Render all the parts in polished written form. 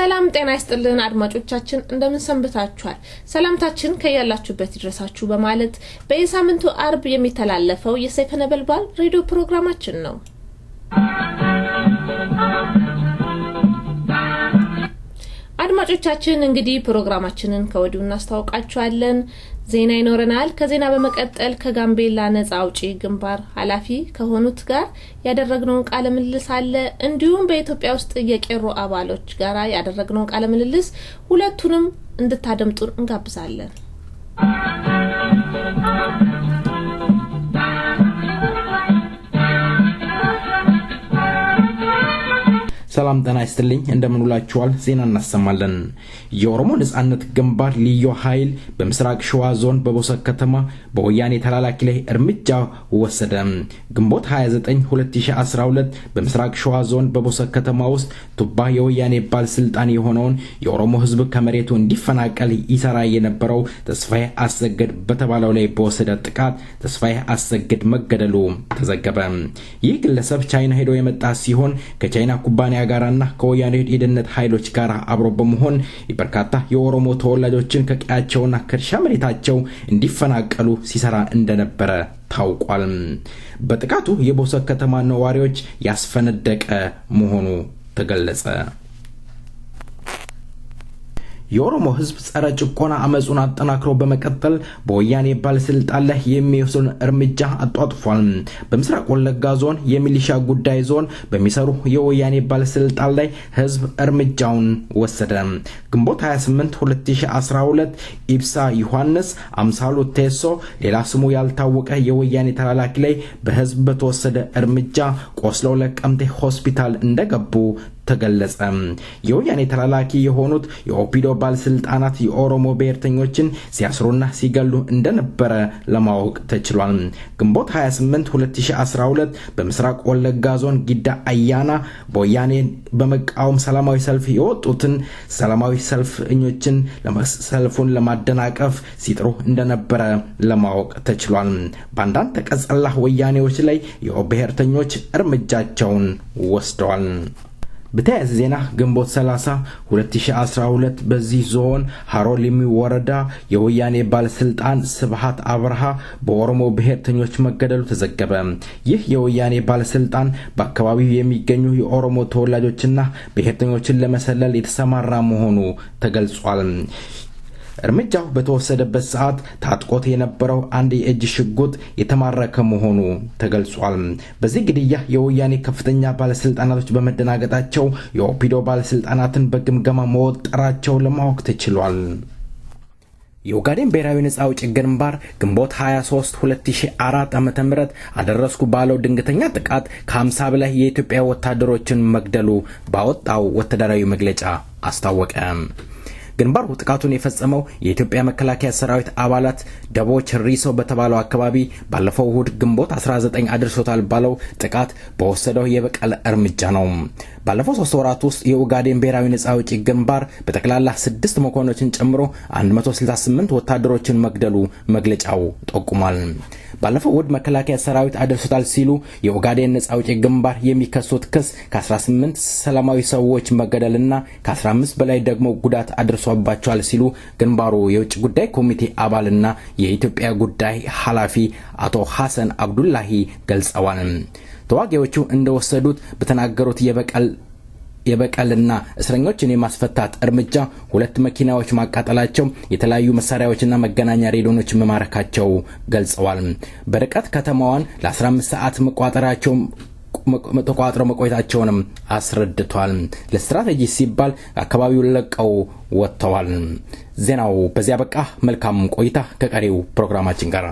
ሰላም ጤና ይስጥልን አድማጮቻችን እንደምን ሰንብታችኋል ሰላምታችን ከያላችሁበት ይድረሳችሁ በማለት በየሳምንቱ አርብ የሚተላለፈው የሰይፈ ነበልባል ሬዲዮ ፕሮግራማችን ነው አድማጮቻችን እንግዲህ ፕሮግራማችንን ከወዲሁ እናስተዋውቃችኋለን ዜና ይኖረናል ከዜና በመቀጠል ከጋምቤላ ነፃ አውጪ ግንባር ኃላፊ ከሆኑት ጋር ያደረግነው ቃለ ምልልስ አለ እንዲሁም በኢትዮጵያ ውስጥ የቄሮ አባሎች ጋር ያደረግነው ቃለ ምልልስ ሁለቱንም እንድታደምጡ እንጋብዛለን ሰላም ጤና ይስጥልኝ እንደምን ውላችኋል ዜና እናሰማለን የኦሮሞ ነጻነት ግንባር ልዩ ኃይል በምስራቅ ሸዋ ዞን በቦሰክ ከተማ በወያኔ ተላላኪ ላይ እርምጃ ወሰደ ግንቦት 29 2012 በምስራቅ ሸዋ ዞን በቦሰክ ከተማ ውስጥ ቱባ የወያኔ ባለስልጣን የሆነውን የኦሮሞ ህዝብ ከመሬቱ እንዲፈናቀል ይሰራ የነበረው ተስፋዬ አሰግድ በተባለው ላይ በወሰደ ጥቃት ተስፋዬ አሰግድ መገደሉ ተዘገበ ይህ ግለሰብ ቻይና ሄዶ የመጣ ሲሆን ከቻይና ኩባንያ ጋራና ከወያኔ የደህንነት ኃይሎች ጋር አብሮ በመሆን በርካታ የኦሮሞ ተወላጆችን ከቀያቸውና ከርሻ መሬታቸው እንዲፈናቀሉ ሲሰራ እንደነበረ ታውቋል በጥቃቱ የቦሰክ ከተማ ነዋሪዎች ያስፈነደቀ መሆኑ ተገለጸ የኦሮሞ ህዝብ ጸረ ጭቆና አመጹን አጠናክሮ በመቀጠል በወያኔ ባለስልጣን ላይ የሚወስደውን እርምጃ አጣጥፏል በምስራቅ ወለጋ ዞን የሚሊሻ ጉዳይ ዞን በሚሰሩ የወያኔ ባለስልጣን ላይ ህዝብ እርምጃውን ወሰደ ግንቦት 28 2012 ኢብሳ ዮሐንስ አምሳሉ ቴሶ ሌላ ስሙ ያልታወቀ የወያኔ ተላላኪ ላይ በህዝብ በተወሰደ እርምጃ ቆስለው ለቀምቴ ሆስፒታል እንደገቡ ተገለጸ የወያኔ ተላላኪ የሆኑት የኦፒዶ ባለስልጣናት የኦሮሞ ብሔርተኞችን ሲያስሩና ሲገሉ እንደነበረ ለማወቅ ተችሏል ግንቦት 28 2012 በምስራቅ ወለጋ ዞን ጊዳ አያና በወያኔ በመቃወም ሰላማዊ ሰልፍ የወጡትን ሰላማዊ ሰልፈኞችን ሰልፉን ለማደናቀፍ ሲጥሩ እንደነበረ ለማወቅ ተችሏል ባንዳን ተቀጸላ ወያኔዎች ላይ የብሔርተኞች እርምጃቸውን ወስደዋል በተያያዘ ዜና ግንቦት 30 2012 በዚህ ዞን ሃሮሊሚ ወረዳ የወያኔ ባለስልጣን ስብሃት አብርሃ በኦሮሞ ብሔርተኞች መገደሉ ተዘገበ ይህ የወያኔ ባለስልጣን በአካባቢው የሚገኙ የኦሮሞ ተወላጆችና ብሔርተኞችን ለመሰለል የተሰማራ መሆኑ ተገልጿል እርምጃው በተወሰደበት ሰዓት ታጥቆት የነበረው አንድ የእጅ ሽጉጥ የተማረከ መሆኑ ተገልጿል በዚህ ግድያ የወያኔ ከፍተኛ ባለስልጣናቶች በመደናገጣቸው የኦፒዶ ባለስልጣናትን በግምገማ መወጠራቸው ለማወቅ ተችሏል የኡጋዴን ብሔራዊ ነፃ አውጪ ግንባር ግንቦት 23 2004 ዓ.ም አደረስኩ ባለው ድንገተኛ ጥቃት ከ50 በላይ የኢትዮጵያ ወታደሮችን መግደሉ ባወጣው ወታደራዊ መግለጫ አስታወቀ ግንባሩ ጥቃቱን የፈጸመው የኢትዮጵያ መከላከያ ሰራዊት አባላት ደቦች ሪሶ በተባለው አካባቢ ባለፈው እሁድ ግንቦት 19 አድርሶታል ባለው ጥቃት በወሰደው የበቀል እርምጃ ነው ባለፈው 3 ወራት ውስጥ የኡጋዴን ብሔራዊ ነፃ አውጪ ግንባር በተከላላ 6 መኮንኖችን ጨምሮ 168 ወታደሮችን መግደሉ መግለጫው ጠቁሟል ባለፈው እሁድ መከላከያ ሰራዊት አድርሶታል ሲሉ የኡጋዴን ነፃ አውጪ ግንባር የሚከሱት ክስ ከ18 ሰላማዊ ሰዎች መገደልና ከ15 በላይ ደግሞ ጉዳት አድርሶባቸዋል ሲሉ ግንባሩ የውጭ ጉዳይ ኮሚቴ አባልና የኢትዮጵያ ጉዳይ ኃላፊ አቶ ሐሰን አብዱላሂ ገልጸዋል ተዋጊዎቹ እንደወሰዱት በተናገሩት የበቀልና እስረኞችን የማስፈታት እርምጃ 2 መኪናዎች ማቃጠላቸው የተለያዩ መሳሪያዎችና መገናኛ ሬዲዮኖች መማረካቸው ገልጸዋል በርቀት ከተማዋን ለ15 ሰዓት ተቋጥረው መቆየታቸውንም አስረድቷል ለስትራቴጂ ሲባል አካባቢውን ለቀው ወጥተዋል ዜናው በዚያ በቃ መልካም ቆይታ ከቀሪው ፕሮግራማችን ጋር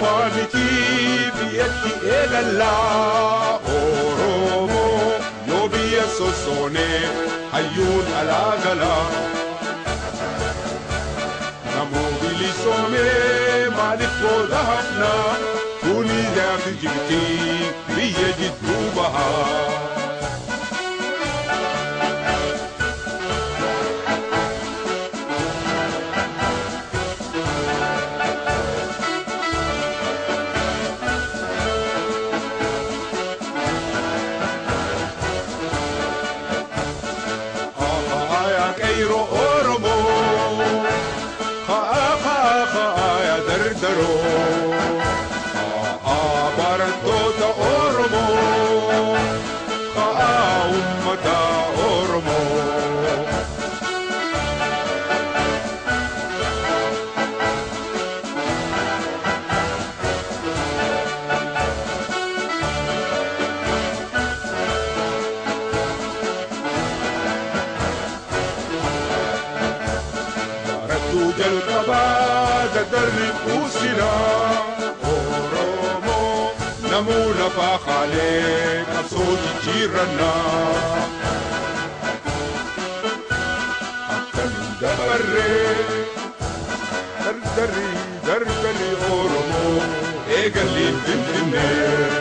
قفانتي بيدي إيغالا أورومو يوبي سوسوني حيون على غلا نمو بلي سومي مالك ودهفنا كوني ذاك جبتي بيجد دوبها نمونا فاخاليك صوت جيرنا حتى دردري أورمو إيقالي بنتني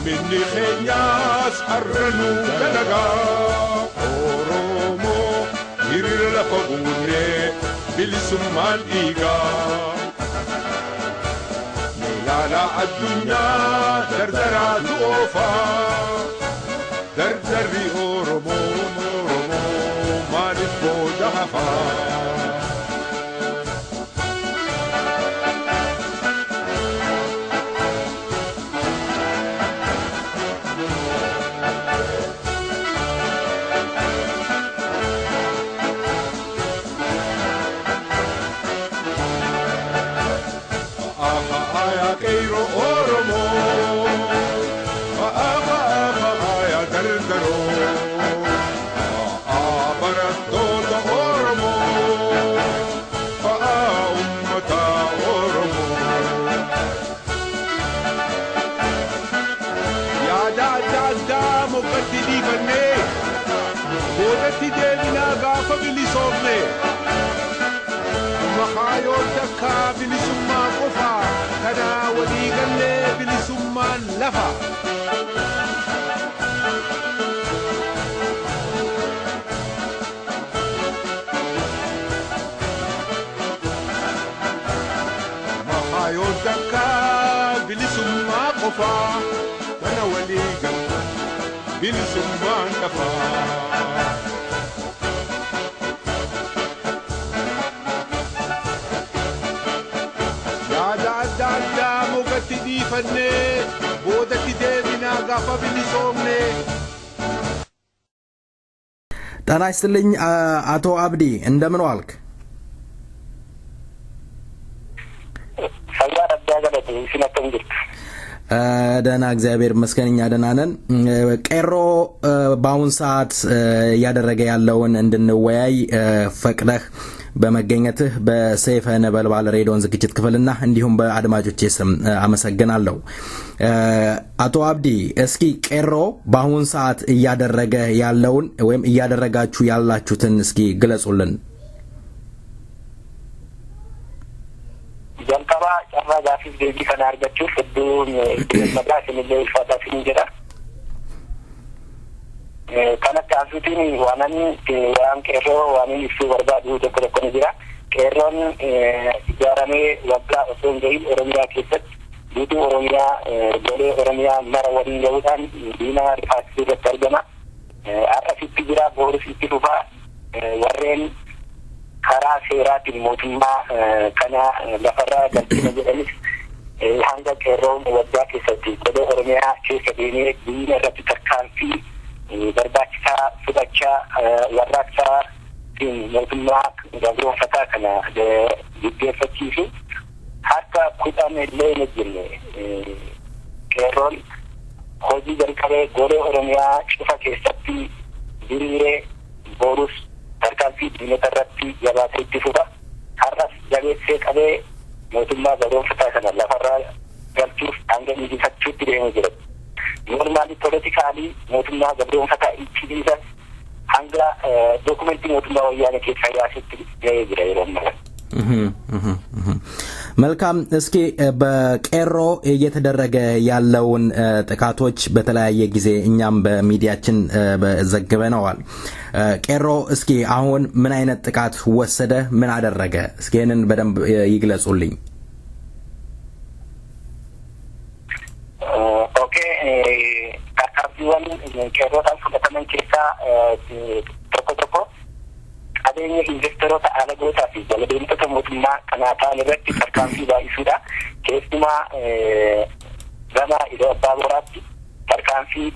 مني خياس حرنو دلقا أورومو يرير لفقوني بالسمان إيقا ميلالا الدنيا دردرا توفا دردري أورومو ما نفو دهفا bilisumma qofa kana wali galle bilisumman lafa mahayo dakka bilisumma qofa kana wali galle bilisumman lafa فني بودك دينا غافا بليسومني ጤና ይስጥልኝ አቶ አብዲ እንደምን ዋልክ? ሰላም አዳገለኝ ሲነተንግት ደህና እግዚአብሔር ይመስገን እኛ ደህና ነን። ቄሮ በአሁን ሰዓት ያደረገ ያለውን እንድንወያይ ፈቅደህ በመገኘትህ በሰይፈ ነበልባል ሬዲዮን ዝግጅት ክፍልና እንዲሁም በአድማጮቼ ስም አመሰግናለሁ። አቶ አብዲ እስኪ ቄሮ በአሁን ሰዓት ያደረገ ያለውን ወይም ያደረጋችሁ ያላችሁትን እስኪ ግለጹልን። ጀንቀባ ጨራ ጋፊስ ዴቢ ከናርገችሁ ፍዱን መድራስ የሚለው ፋታሲን ጀራ kanatti asuutiin waan qeerroo waan ibsuu barbaadu tokko ni jira. Qeerroon ijaaramee waggaa osoo hin gahin Oromiyaa keessatti guutuu Oromiyaa golee Oromiyaa mara waliin gahuudhaan diinaa rifaasisuu irratti argama. Har'asitti jira boorus itti dhufaa warreen karaa seeraatiin mootummaa kana lafarraa galchina jedhanis hanga qeerroon waggaa keessatti golee Oromiyaa keessa deemee diina irratti tarkaanfii barbaachisaa fudhachaa warraaqsaa mootummaa gabroonfataa kana gaggeeffachiisu harka kudhan illee hin jenne qeerroon hojii jalqabee golee Oromiyaa cufa keessatti diriiree boorus tarkaanfii diinota irratti jabaatee itti fufa. Har'as jabeessee qabee mootummaa gabroonfataa kana lafarraa galchuuf hanga injifachuutti deemee jira. Normaali politikaalii mootummaa gabroonfataa itti dhiisan hanga ዶክመንት ሞቱማ ወያኔ ከሳያሲት ገይግራ ይረማል መልካም እስኪ በቄሮ እየተደረገ ያለውን ጥቃቶች በተለያየ ጊዜ እኛም በሚዲያችን ዘግበናል ቄሮ እስኪ አሁን ምን አይነት ጥቃት ወሰደ ምን አደረገ እስኪ እነን በደንብ ይግለጹልኝ ኦኬ ታካቢውን ቄሮ ታንፈተመን ኬሳ tokko qabeenya investoroota alagoota fi galbeentota mootummaa kanaataa irratti tarkaanfii baay'isuudha. Keessumaa gama iddoo abbaa boraatti tarkaanfii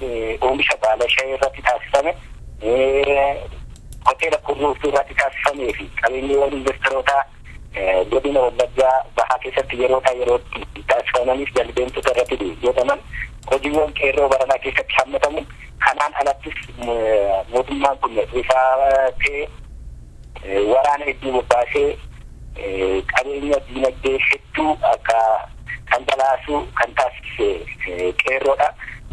oomisha baalashee irratti taasifame hoteela kurnuuftuu irratti taasifamee fi qabeenyawwan investoroota godina wallaggaa bahaa keessatti yerootti taasifamaniif galbeentota irratti godhaman hojiiwwan qeerroo baranaa keessatti hammatamu. kanaan alattis mootummaan kun rifaatee waraana hedduu bobbaasee qabeenya diinagdee hedduu akka dhangalaasu kan taasise qeerroodha.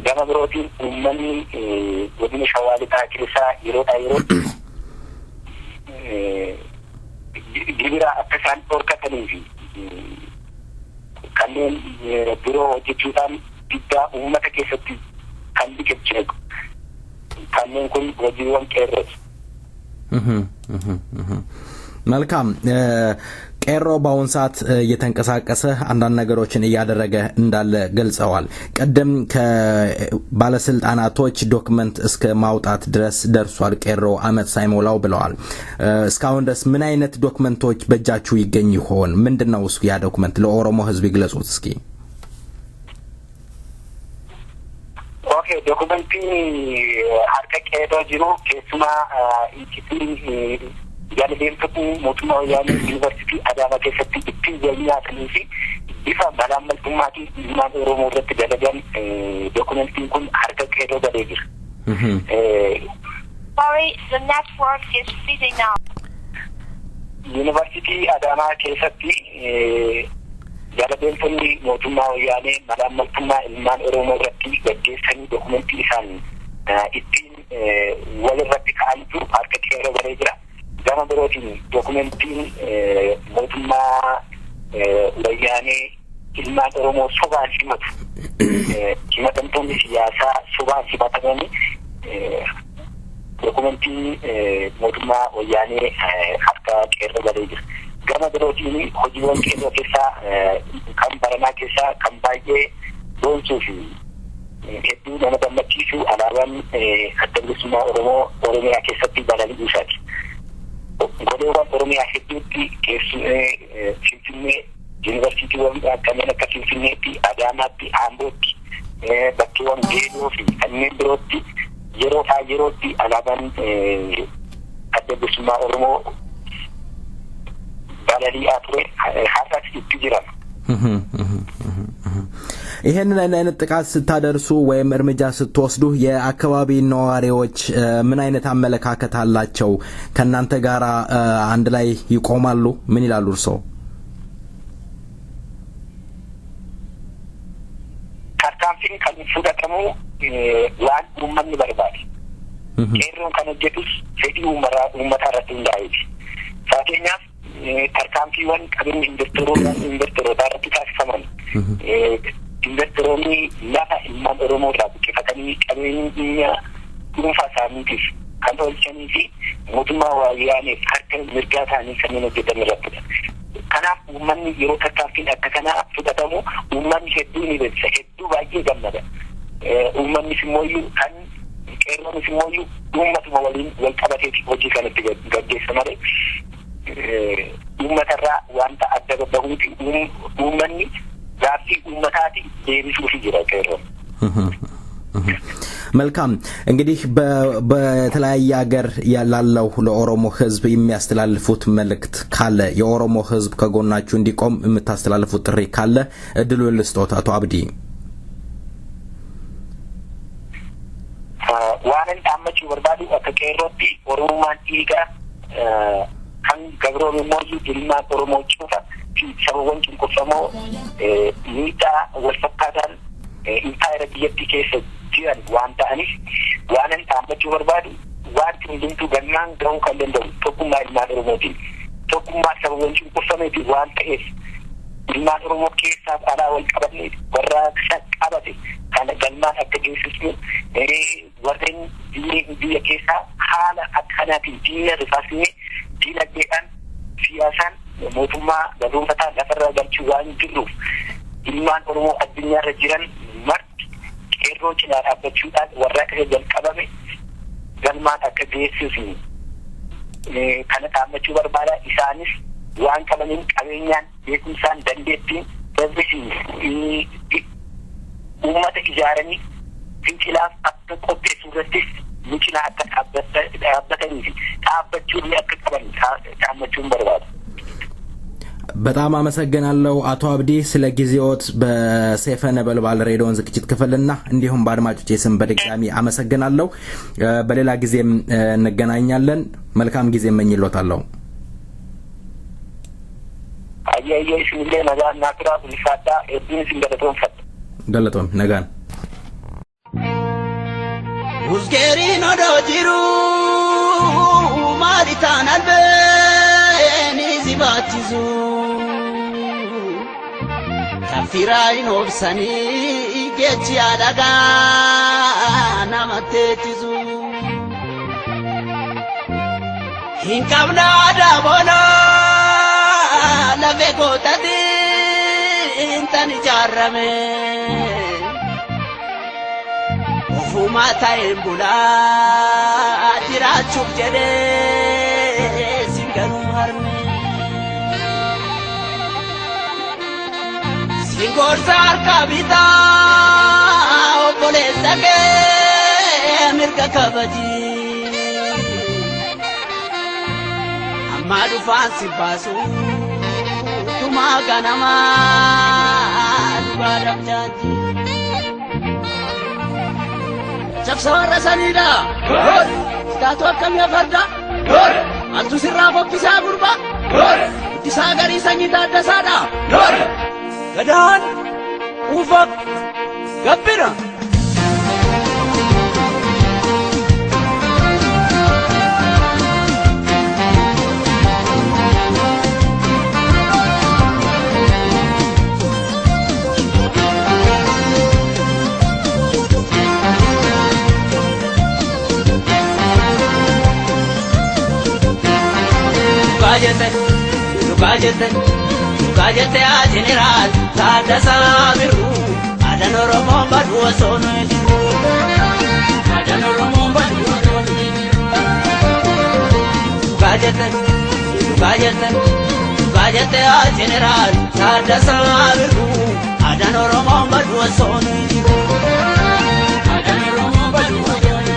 Gama birootiin uummanni godina shawaa lixaa keessaa yerootti gibira akka isaan dhorkatanii fi kanneen biroo hojjechuudhaan diddaa uummata keessatti kan biqilchee kanneen kun hojiiwwan qeerrooti. መልካም ቄሮ በአሁን ሰዓት እየተንቀሳቀሰ አንዳንድ ነገሮችን እያደረገ እንዳለ ገልጸዋል። ቀደም ከባለስልጣናቶች ዶክመንት እስከ ማውጣት ድረስ ደርሷል ቄሮ አመት ሳይሞላው ብለዋል። እስካሁን ድረስ ምን አይነት ዶክመንቶች በእጃችሁ ይገኝ ይሆን? ምንድነው እሱ ያ ዶክመንት ለኦሮሞ ህዝብ ይግለጹት እስኪ። ዶክመንቲን harka qeerroo jiru keessumaa itti galbeeffatu mootummaa wayyaanee yuunivarsiitii Adaamaa keessatti ittiin jallaatanii fi bifa malaammaltummaatiin ilmaan Oromoo irratti dalagan dokumentiin kun harka qeerroo galee jira. Sorry, the network is freezing now. Yuunivarsiitii Adaamaa keessatti galbeeffonni mootummaa wayyaanee malaammaltummaa ilmaan Oromoo irratti gaggeessanii dokumentii isaan ittiin walirratti ka'an jiru harka qeerroo galee jira. Gama birootiin dokumentiin mootummaa wayyaanee ilmaan Oromoo sobaan simatu himatamtoonni siyaasaa sobaan simatamanii dokumentiin mootummaa wayyaanee harka qeerroo galee jira. Gama birootiin hojiiwwan qeerroo keessaa kan baranaa keessaa kan baay'ee boonsuu fi hedduu nama gammachiisu alaabaan adda bilisummaa Oromoo Oromiyaa keessatti balali'uu isaati. Goleewwan Oromiyaa hedduutti keessumee Finfinnee yuunivarsiitiiwwan kanneen akka Finfinneetti, Adaamaatti, Ambootti, bakkeewwan Geedoo fi kanneen birootti yerootti alaabaan adda bilisummaa Oromoo balali'aa ture har'as itti jiran. ይሄንን አይነት ጥቃት ስታደርሱ ወይም እርምጃ ስትወስዱ የአካባቢ ነዋሪዎች ምን አይነት አመለካከት አላቸው? ከናንተ ጋር አንድ ላይ ይቆማሉ? ምን ይላሉ እርሶ? tarkaanfiin kan fudhatamu waan uummanni barbaade. Qeerroon kan hojjetus fedhii uummataa irratti hundaa'eeti. Fakkeenyaaf tarkaanfiiwwan qabeenya investoroota irratti taasifaman investoroonni lafa ilmaan Oromoo irraa buqqifatanii qabeenya dhuunfaa isaaniitiif kan oolchanii fi mootummaa waayyaaniif harka mirgaa isaanii kanneen hojjetan irrattidha. Kanaaf uummanni yeroo tarkaanfiin akka kanaa fudhatamu uummanni hedduu ni beeksisa, hedduu baay'ee gammada. Uummannis immoo kan qeerroonis immoo uummatuma waliin wal qabateeti hojii kanatti gaggeessa malee uummatarraa wanta adda bahuuti uummanni gaaffii uummataati deebisuuf jira qeerroon. መልካም እንግዲህ በተለያየ ሀገር ያላለው ለኦሮሞ ህዝብ የሚያስተላልፉት መልእክት ካለ የኦሮሞ ህዝብ ከጎናችሁ እንዲቆም የምታስተላልፉት ጥሪ ካለ እድሉ ልስጦት አቶ አብዲ። ዋንን ታመቹ ወርባዱ አከቀሮቲ ኦሮሞማን ዲጋ kan gabroon mooyyu dilma oromoo cufa fi sabawan cunqurfamoo miidhaa wal fakkaatan impaayera biyyattii keessa jiran waan ta'aniif waanan dhaabbachuu barbaadu wanti hundumtuu gannaan gahuu kan danda'u tokkummaa ilmaan oromootiin tokkummaa sabawan cunqurfameetiin waan ta'eef ilmaan oromoo keessaaf alaa wal qabatne warraaqsa qabate kana galmaan akka geessisnu warreen biyya keessaa haala akkanaatiin diina rifaasnee diinagdeedhaan siyaasaan mootummaa gabrummataa lafarraa galchuu waan jirruuf ilmaan oromoo addunyaarra jiran marti qeerroo cinaa dhaabbachuudhaan warraaqsa jalqabame galmaan akka geessisnu kana dhaabbachuu barbaada. Isaanis waan qabaniin qabeenyaan beekumsaan dandeettiin dabbisiin uummata ijaaranii fincilaaf akka qopheessuu irrattis mucina akka dhaabbatanii fi dhaabbachuun akka qaban dhaabbachuun barbaada. በጣም አመሰግናለሁ አቶ አብዲ ስለ ጊዜዎት በሰይፈ ነበልባል ሬዲዮን ዝግጅት ክፍልና እንዲሁም በአድማጮቼ ስም በድጋሚ አመሰግናለሁ። በሌላ ጊዜም እንገናኛለን። መልካም ጊዜ እመኝልዎታለሁ። አየየ ሲለ ነጋና ክራ ሊሳዳ እድን ሲለበቶን ፈት ገለቶም ነጋን ውስገሪን ወደ ጅሩ ማሪታን አልበኒ ዚባቲዙ ከፊራይን ኦብሰኒ ጌቺ አዳጋ ናማቴቲዙ ሂንካብና ዳቦና ለቬኮታቲ እንተን ጃረመ ufuma taimbula dirachuk jede singaru harme singor sar kabita opole sake mirga kabaji amadu fansi basu tuma ganama dubadam janji Chapsawara sanida gol stato akkam ya farda gol altu sirra fokkisa gurba gol disagari sanyita dasada gol gadan ufak gabbira Lugajete a general Tadasa Miru Adano Romon Badu Sono Adano Romon Badu Sono Lugajete a general Tadasa Miru Adano Romon Badu Sono Adano Romon Badu Sono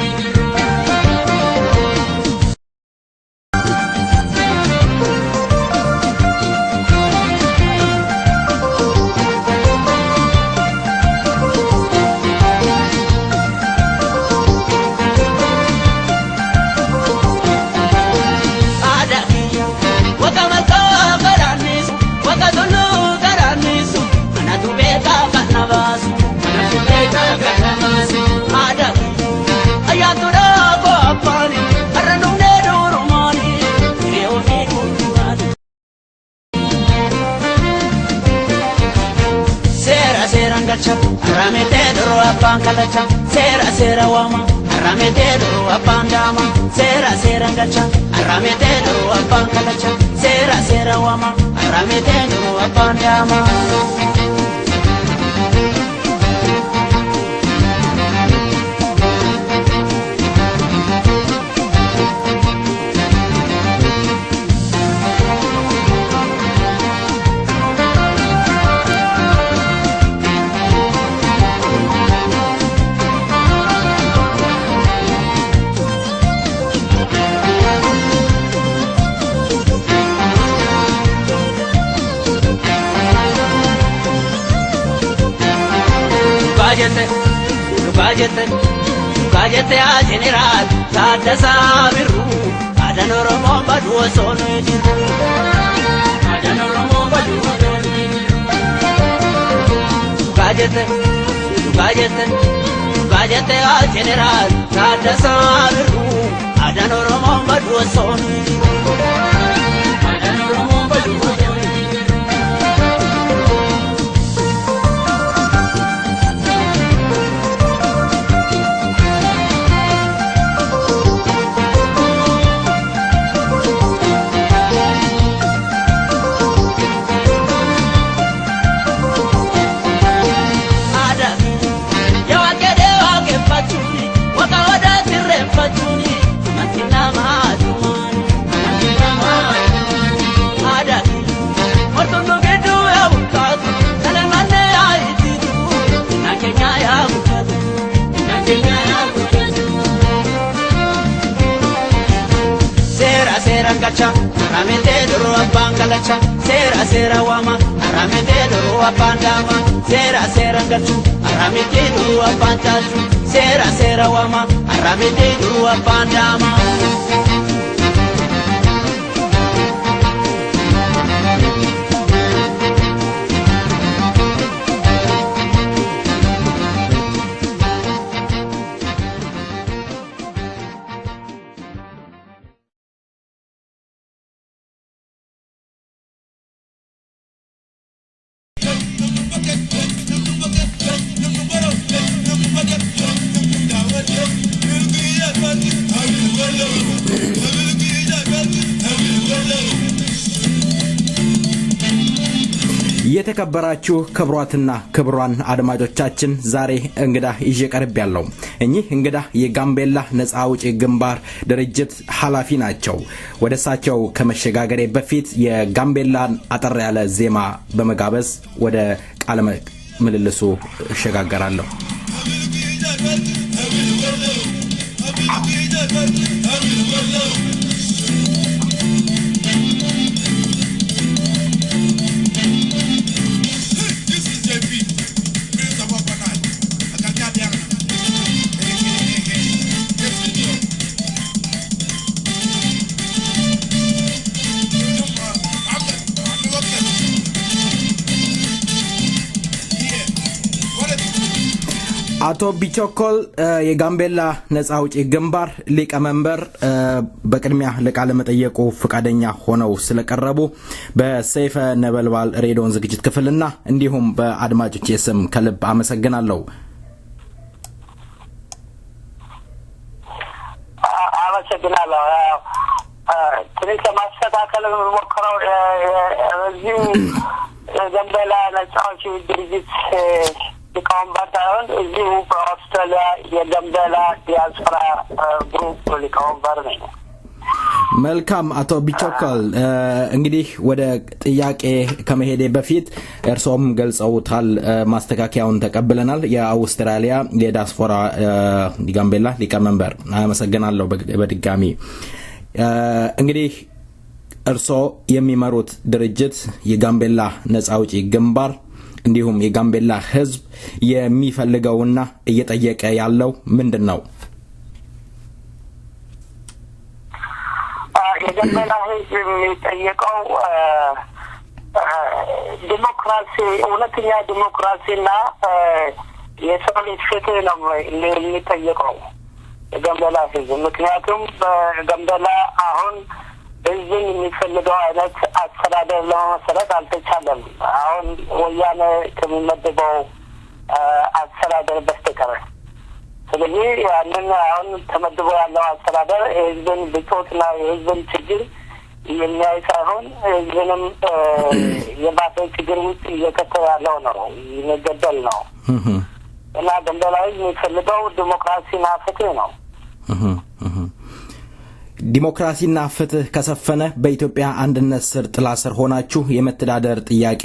Ramete doro appan kalacha sera sera wama arramete duru apandama sera sera ngacha arramete duru apangalacha sera sera wama arramete duru apandama Lugajete a general Tadasa biru Adanoromo badu sonu jiru Adanoromo badu sonu jiru Lugajete a general Tadasa biru Adanoromo badu sonu jiru Adanoromo badu sonu jiru Aramete duru apangalacha sera sera wama aramete duru apandama sera sera ngachu aramete duru apantachu sera sera wama aramete duru apandama የተከበራችሁ ክብሯትና ክብሯን አድማጮቻችን ዛሬ እንግዳ ይዤ ቀርብ ያለው እኚህ እንግዳ የጋምቤላ ነፃ አውጪ ግንባር ድርጅት ኃላፊ ናቸው። ወደሳቸው ከመሸጋገሬ በፊት የጋምቤላን አጠር ያለ ዜማ በመጋበዝ ወደ ቃለ ምልልሱ እሸጋገራለሁ። አቶ ቢቾኮል የጋምቤላ ነፃ አውጪ ግንባር ሊቀመንበር በቅድሚያ ለቃለ መጠየቁ ፍቃደኛ ሆነው ስለቀረቡ በሰይፈ ነበልባል ሬዲዮ ዝግጅት ክፍልና እንዲሁም በአድማጮች ስም ከልብ አመሰግናለሁ። አመሰግናለሁ። ትንሽ ለማስተካከል ሞክረው እዚህ ጋምቤላ ነፃ አውጪ ድርጅት ሊቀመንበር ሳይሆን እዚሁ በአውስትራሊያ የጋምቤላ ዲያስፖራ ግሩፕ ሊቀመንበር ነኝ። መልካም አቶ ቢቾኮል እንግዲህ ወደ ጥያቄ ከመሄዴ በፊት እርሶም ገልጸውታል፣ ማስተካከያውን ተቀብለናል። የአውስትራሊያ የዲያስፖራ ጋምቤላ ሊቀመንበር አመሰግናለሁ በድጋሚ። እንግዲህ እርሶ የሚመሩት ድርጅት የጋምቤላ ነፃ አውጪ ግንባር እንዲሁም የጋምቤላ ህዝብ የሚፈልገውና እየጠየቀ ያለው ምንድነው? የጋምቤላ ህዝብ የሚጠየቀው ዲሞክራሲ፣ እውነተኛ ዲሞክራሲና የሰው ልጅ ፍትህ ነው የሚጠየቀው የጋምቤላ ህዝብ። ምክንያቱም በጋምቤላ አሁን ህዝብን የሚፈልገው አይነት አስተዳደር ለመመሰረት አልተቻለም። አሁን ወያኔ ከሚመደበው አስተዳደር በስተቀር ስለዚህ ያንን አሁን ተመድቦ ያለው አስተዳደር ህዝብን ብሶትና የህዝብን ችግር የሚያይ ሳይሆን ህዝብንም የባሰ ችግር ውስጥ እየከተተ ያለው ነው፣ የሚገደል ነው። እና ጋምቤላ የሚፈልገው ዲሞክራሲና ፍትህ ነው። ዲሞክራሲና ፍትህ ከሰፈነ በኢትዮጵያ አንድነት ስር ጥላ ስር ሆናችሁ የመተዳደር ጥያቄ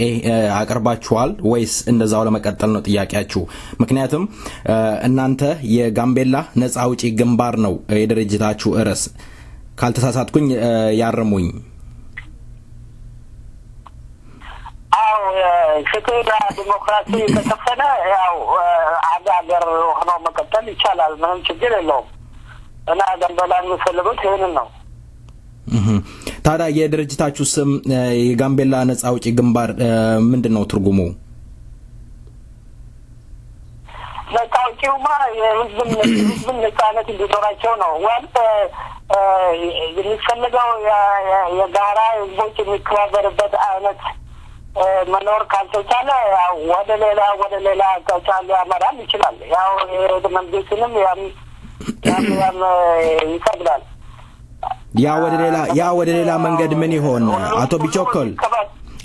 አቀርባችኋል ወይስ እንደዛው ለመቀጠል ነው ጥያቄያችሁ? ምክንያቱም እናንተ የጋምቤላ ነጻ አውጪ ግንባር ነው የድርጅታችሁ ርዕስ፣ ካልተሳሳትኩኝ ያርሙኝ። አዎ ፍትህና ዲሞክራሲ ከሰፈነ ያው አገር ሆኖ መቀጠል ይቻላል፣ ምንም ችግር የለውም። እና ጋምቤላ የሚፈልጉት ይሄንን ነው። ታዲያ የድርጅታችሁ ስም የጋምቤላ ነጻ አውጪ ግንባር ምንድነው ትርጉሙ? ነጻ አውጪውማ የህዝብን ነጻነት እንዲኖራቸው ነው። የሚፈልገው የጋራ ህዝቦች የሚከባበርበት አይነት መኖር ካልተቻለ ወደ ሌላ አቅጣጫ ሊያመራም ይችላል። ያው መንግስትንም ያም ይፈቅዳል። ያ ወደ ሌላ መንገድ ምን ይሆን?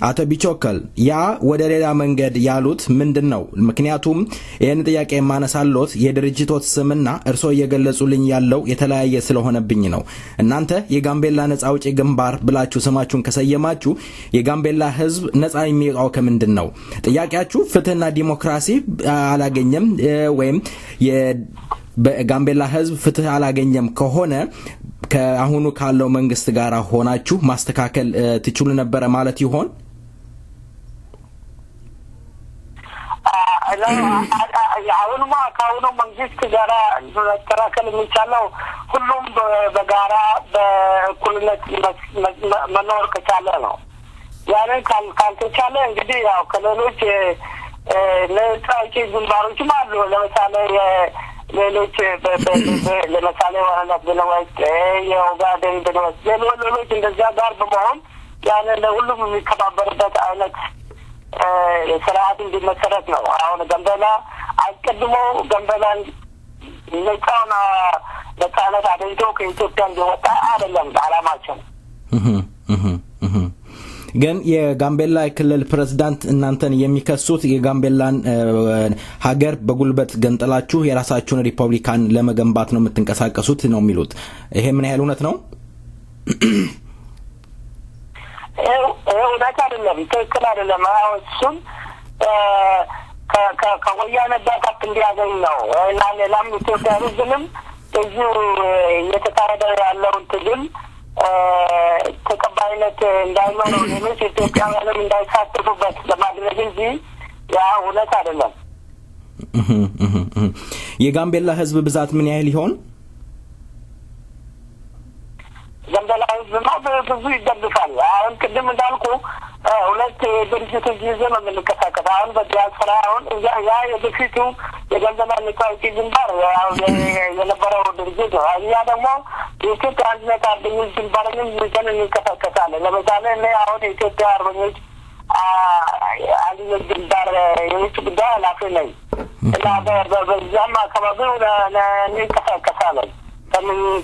አቶ ቢቾከል ያ ወደ ሌላ መንገድ ያሉት ምንድነው? ምክንያቱም ይሄን ጥያቄ የማነሳሎት የድርጅቶት ስምና እርሶ እየገለጹልኝ ያለው የተለያየ ስለሆነብኝ ነው። እናንተ የጋምቤላ ነጻ አውጪ ግንባር ብላችሁ ስማችሁን ከሰየማችሁ የጋምቤላ ህዝብ ነጻ የሚወጣው ከምንድን ነው? ጥያቄያችሁ ፍትህና ዲሞክራሲ አላገኘም ወይም በጋምቤላ ህዝብ ፍትህ አላገኘም ከሆነ ከአሁኑ ካለው መንግስት ጋር ሆናችሁ ማስተካከል ትችሉ ነበር ማለት ይሆን? አሁንማ ከአሁኑ መንግስት ጋር መስተካከል የሚቻለው ሁሉም በጋራ በእኩልነት መኖር ከቻለ ነው። ያንን ካልተቻለ እንግዲህ ያው ከሌሎች ነጻ አውጪ ግንባሮችም አሉ። ለምሳሌ ሌሎች ለምሳሌ ወረነት ብንወስድ የኦጋዴን ብንወስድ ሌሎች እንደዚያ ጋር በመሆን ያንን ለሁሉም የሚከባበርበት አይነት ስርዓት እንዲመሰረት ነው። አሁን ጋምቤላ አስቀድሞ ጋምቤላን ነጻነት አደይቶ ከኢትዮጵያ እንዲወጣ አይደለም አላማቸው። ግን የጋምቤላ ክልል ፕሬዝዳንት እናንተን የሚከሱት የጋምቤላን ሀገር በጉልበት ገንጥላችሁ የራሳችሁን ሪፐብሊካን ለመገንባት ነው የምትንቀሳቀሱት ነው የሚሉት። ይሄ ምን ያህል እውነት ነው? እውነት አይደለም፣ ትክክል አይደለም። እሱም ከወያኔ በታች እንዲያገኝ ነው እና ሌላም ኢትዮጵያ ህዝብንም እዚሁ እየተካሄደ ያለውን ትግል ተቀባይነት እንዳይኖረው ሌሎች ኢትዮጵያውያንም እንዳይሳተፉበት ለማድረግ እንጂ ያ እውነት አይደለም። የጋምቤላ ህዝብ ብዛት ምን ያህል ይሆን? ጋምቤላ ህዝብማ ብዙ ይደግፋል። አሁን ቅድም እንዳልኩ ሁለት ድርጅቶች ይዘን ነው የምንቀሳቀስ። አሁን በዲያስፖራ አሁን ያ የበፊቱ የጋምቤላ ነጻ አውጪ ግንባር የነበረው ድርጅት ነው። እኛ ደግሞ የኢትዮጵያ አንድነት አርበኞች ግንባርንም ይዘን እንንቀሳቀሳለን። ለምሳሌ እኔ አሁን የኢትዮጵያ አርበኞች አንድነት ግንባር የውጭ ጉዳይ ኃላፊ ነኝ እና በዛም አካባቢው እንንቀሳቀሳለን።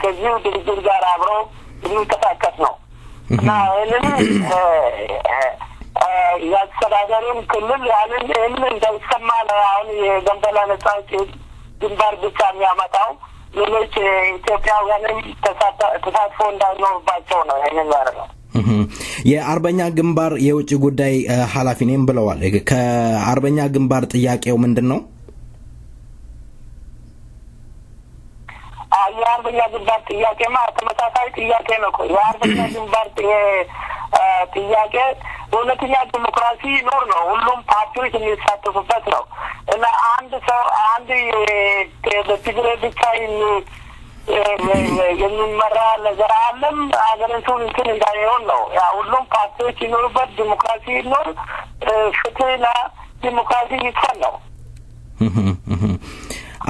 ከዚሁ ድርጅት ጋር አብሮ የሚንቀሳቀስ ነው እና ይህንን የአስተዳደሩን ክልል ያንን እንዳይሰማ ነው አሁን የጋምቤላ ነጻ አውጪ ግንባር ብቻ የሚያመጣው። ሌሎች ኢትዮጵያውያንም ተሳትፎ እንዳይኖርባቸው ነው ይህንን ያደረገው። የአርበኛ ግንባር የውጭ ጉዳይ ኃላፊ ነኝ ብለዋል። ከአርበኛ ግንባር ጥያቄው ምንድን ነው? የአርበኛ ግንባር ጥያቄማ ተመሳሳይ ጥያቄ ነው። የአርበኛ ግንባር ጥያቄ እውነተኛ ዲሞክራሲ ይኖር ነው፣ ሁሉም ፓርቲዎች የሚሳተፉበት ነው እና አንድ ሰው አንድ በትግሬ ብቻ የሚመራ ነገር አለም ሀገሪቱን እንትን እንዳይሆን ነው። ያ ሁሉም ፓርቲዎች ይኖሩበት፣ ዲሞክራሲ ይኖር፣ ፍትህና ዲሞክራሲ ይስፈን ነው።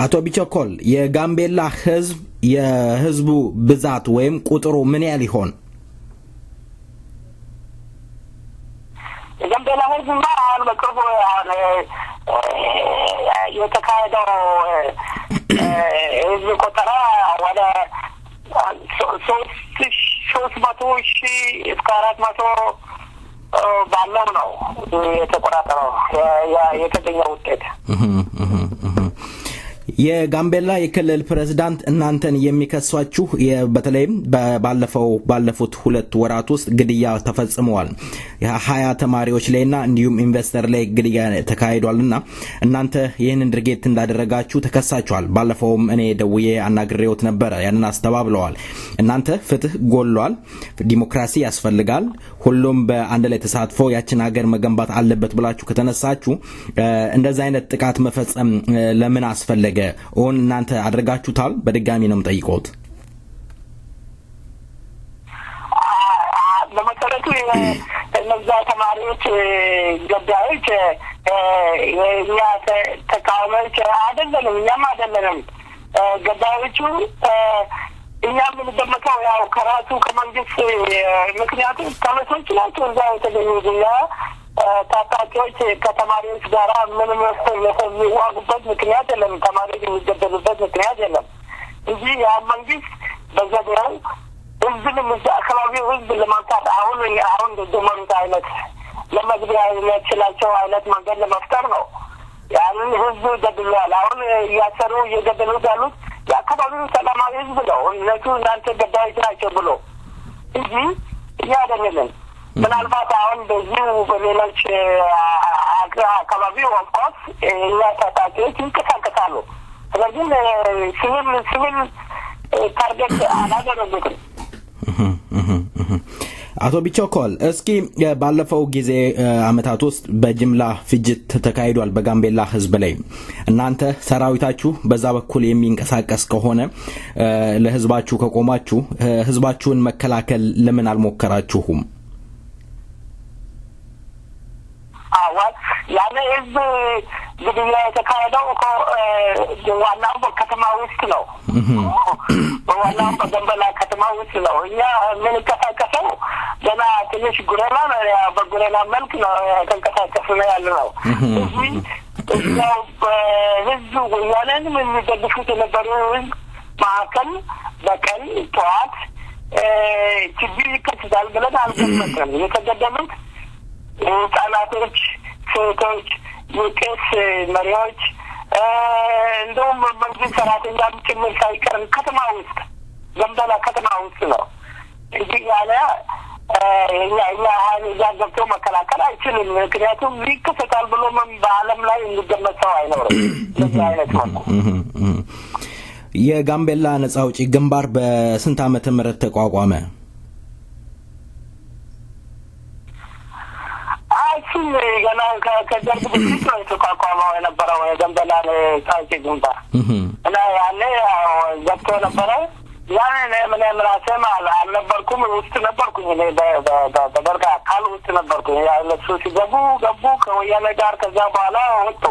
አቶ ቢቾኮል የጋምቤላ ህዝብ የህዝቡ ብዛት ወይም ቁጥሩ ምን ያህል ይሆን? የጋምቤላ ህዝብማ አሁን በቅርቡ የተካሄደው ህዝብ ቆጠራ ወደ 300,000 እስከ 400 ባለው ነው የተቆጣጠረው የተገኘው ውጤት። የጋምቤላ የክልል ፕሬዝዳንት እናንተን የሚከሷችሁ በተለይም ባለፉት 2 ወራት ውስጥ ግድያ ተፈጽመዋል 20 ተማሪዎች ላይና እንዲሁም ኢንቨስተር ላይ ግድያ ተካሂዷልና እናንተ ይህንን ድርጊት እንዳደረጋችሁ ተከሳችኋል። ባለፈውም እኔ ደውዬ አናግሬዎት ነበር፣ ያንን አስተባብለዋል። እናንተ ፍትህ ጎሏል፣ ዲሞክራሲ ያስፈልጋል፣ ሁሉም በአንድ ላይ ተሳትፎ ያችን ሀገር መገንባት አለበት ብላችሁ ከተነሳችሁ እንደዛ አይነት ጥቃት መፈጸም ለምን አስፈለገ? ኦን እናንተ አድርጋችሁታል? በድጋሚ ነው የምጠይቀውት። በመሰረቱ እነዛ ተማሪዎች ገዳዮች የእኛ ተቃዋሚዎች አይደለንም፣ እኛም አይደለንም። ገዳዮቹ እኛ የምንገምተው ያው ከራሱ ከመንግስት ምክንያቱም ተመሶች ናቸው እዛ የተገኙት። ታጣቂዎች ከተማሪዎች ጋር ምንም የሚዋጉበት ምክንያት የለም፣ ተማሪዎች የሚገደሉበት ምክንያት የለም እንጂ ያ መንግስት በዘዴው ህዝብንም እዛ አካባቢው ህዝብ ለማንሳት አሁን እንደጀመሩት አይነት ለመግቢያ የሚያስችላቸው አይነት መንገድ ለመፍጠር ነው። ያንን ህዝብ ገድለዋል። አሁን እያሰሩ እየገደሉት ያሉት የአካባቢው ሰላማዊ ህዝብ ነው። እነሱ እናንተ ገዳዮች ናቸው ብሎ እንጂ እኛ አይደለም። ምናልባት አሁን በዚሁ በሌሎች አካባቢ ወንቆስ እኛ ታጣቂዎች ይንቀሳቀሳሉ። ስለዚህ ሲቪል ታርጌት አላደረጉትም። አቶ ቢቾኮል እስኪ ባለፈው ጊዜ አመታት ውስጥ በጅምላ ፍጅት ተካሂዷል በጋምቤላ ህዝብ ላይ። እናንተ ሰራዊታችሁ በዛ በኩል የሚንቀሳቀስ ከሆነ ለህዝባችሁ ከቆማችሁ ህዝባችሁን መከላከል ለምን አልሞከራችሁም? ያኔ ህዝብ ግድያ የተካሄደው ዋናው በከተማ ውስጥ ነው። ዋናው በጋምቤላ ከተማ ውስጥ ነው። እኛ የምንቀሳቀሰው ገና ትንሽ ጉሬላ ነው፣ በጉሬላ መልክ ነው ተንቀሳቀስን ያለነው። እዚያው በህዝቡ ወያኔን የሚደግፉት የነበሩ ህዝብ መካከል በቀን ጠዋት ችግር ይከሰታል ብለን አልገመትንም። የተገደሉት ህጻናቶች፣ ሴቶች፣ የቄስ መሪዎች እንደውም መንግስት ሰራተኛም ጭምር ሳይቀር ከተማ ውስጥ ጋምቤላ ከተማ ውስጥ ነው እንጂ ያለ እኛ ሀይል እዛ ገብቶ መከላከል አይችልም። ምክንያቱም ይከሰታል ብሎ በዓለም ላይ የሚገመት ሰው አይኖርም። በዚህ አይነት መልኩ የጋምቤላ ነጻ አውጪ ግንባር በስንት ዓመተ ምህረት ተቋቋመ? ገና ከደርግ በፊት ነው የተቋቋመው የነበረው የጋምቤላ ነጻ አውጪ ግንባር እና ያኔ ገብቶ ነበረ። ያኔ ምን ራሴም አልነበርኩም፣ ውስጥ ነበርኩኝ። እኔ በደርግ አካል ውስጥ ነበርኩኝ። እነሱ ሲገቡ ገቡ ከወያኔ ጋር፣ ከዛ በኋላ ወጡ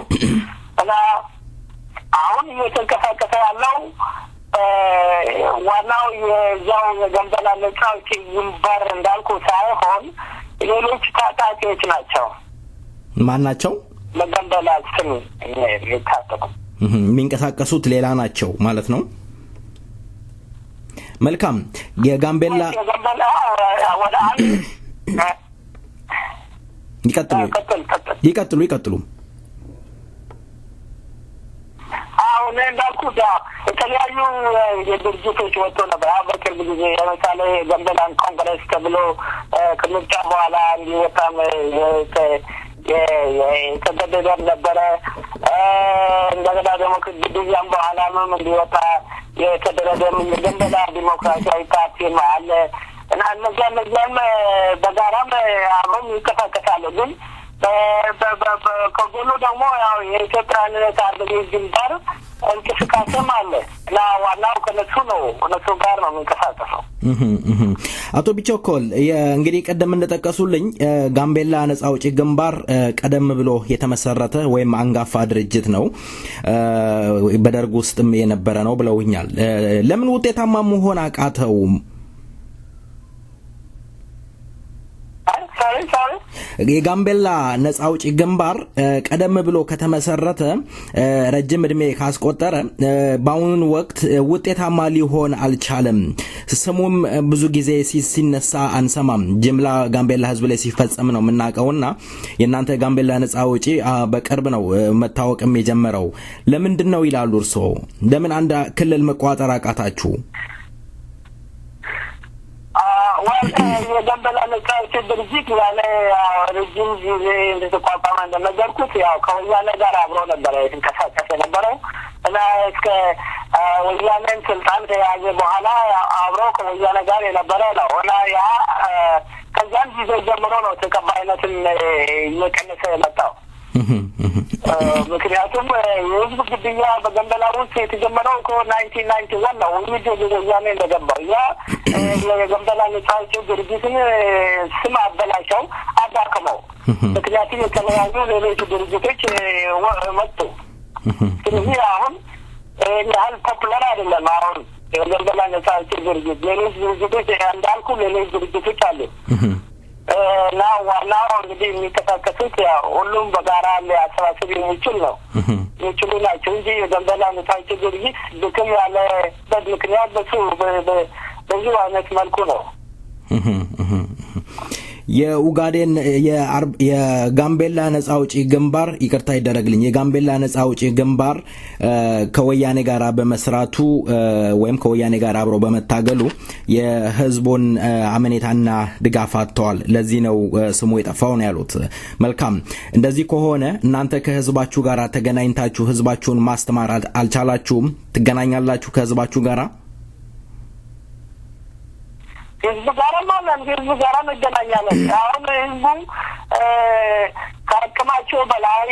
እና አሁን እየተንቀሳቀሰ ያለው ዋናው የዛው የጋምቤላ ነጻ አውጪ ግንባር እንዳልኩ ሳይሆን ሌሎች ታጣቂዎች ናቸው። ማን ናቸው? በጋምቤላ ስም የሚታጠቁ የሚንቀሳቀሱት ሌላ ናቸው ማለት ነው። መልካም። የጋምቤላ ወደ አንድ ይቀጥሉ። አሁን እንዳልኩት የተለያዩ የድርጅቶች ወጥቶ ነበር። በቅርብ ጊዜ ለምሳሌ ጋምቤላን ኮንግረስ ተብሎ ከምርጫ በኋላ እንዲወጣም የተገደደም ነበረ። እንደገና ደግሞ ከግድያም በኋላም እንዲወጣ የተደረገም የጋምቤላ ዲሞክራሲያዊ ፓርቲም አለ እና እነዚያም በጋራም አብረው ይንቀሳቀሳሉ። ግን ከጎኑ ደግሞ ያው የኢትዮጵያ አንድነት አርበኞች ግንባር እንቅስቃሴም አለ እና ዋናው ከነሱ ጋር ነው የሚንቀሳቀሰው። አቶ ቢቾኮል እንግዲህ ቀደም እንደጠቀሱልኝ ጋምቤላ ነጻ አውጪ ግንባር ቀደም ብሎ የተመሰረተ ወይም አንጋፋ ድርጅት ነው፣ በደርግ ውስጥም የነበረ ነው ብለውኛል። ለምን ውጤታማ መሆን አቃተው? የጋምቤላ ነጻ አውጪ ግንባር ቀደም ብሎ ከተመሰረተ ረጅም እድሜ ካስቆጠረ በአሁኑ ወቅት ውጤታማ ሊሆን አልቻለም። ስሙም ብዙ ጊዜ ሲነሳ አንሰማም። ጅምላ ጋምቤላ ህዝብ ላይ ሲፈጸም ነው የምናውቀውና የናንተ ጋምቤላ ነጻ አውጪ በቅርብ ነው መታወቅም የጀመረው። ለምንድን ነው ይላሉ እርሶ? ለምን አንድ ክልል መቋጠር አቃታችሁ? የጋምቤላ ነጻ አውጪ ድርጅት ያለ ረጅም ጊዜ እንደተቋቋመ እንደነገርኩት ያው ከወያኔ ጋር አብሮ ነበር የተንቀሳቀሰ የነበረው እና እስከ ወያኔን ስልጣን ከያዘ በኋላ አብሮ ከወያኔ ጋር የነበረ ነው እና ያ ከዛን ጊዜ ጀምሮ ነው ተቀባይነትን እየቀነሰ የመጣው። ምክንያቱም የህዝብ ግድያ በጋምቤላ ውስጥ የተጀመረው ከ1991 ነው። ወያኔ እንደገባው ያ የጋምቤላ ነጻ አውጪ ድርጅትን ስም አበላሸው፣ አዳከመው። ምክንያቱም የተለያዩ ሌሎች ድርጅቶች መጡ። ስለዚህ አሁን ያህል ፖፑላር አይደለም። አሁን የጋምቤላ ነጻ አውጪ ድርጅት ሌሎች ድርጅቶች እንዳልኩ ሌሎች ድርጅቶች አሉ እና ዋናው እንግዲህ የሚንቀሳቀሱት ያው ሁሉም በጋራ ሊያሰባስብ የሚችሉ ናቸው እንጂ የጋምቤላ ነጻ አውጪ ድርጅት ድክም ያለበት ምክንያት በዙ አይነት መልኩ ነው። የኡጋዴን የጋምቤላ ነጻ አውጪ ግንባር ይቅርታ ይደረግልኝ የጋምቤላ ነጻ አውጪ ግንባር ከወያኔ ጋር በመስራቱ ወይም ከወያኔ ጋር አብሮ በመታገሉ የህዝቡን አመኔታና ድጋፍ አጥተዋል። ለዚህ ነው ስሙ የጠፋው ነው ያሉት። መልካም እንደዚህ ከሆነ እናንተ ከህዝባችሁ ጋር ተገናኝታችሁ ህዝባችሁን ማስተማር አልቻላችሁም? ትገናኛላችሁ ከህዝባችሁ ጋር? ህዝቡ ጋር መገናኛለን። አሁን ህዝቡ ከአቅማቸው በላይ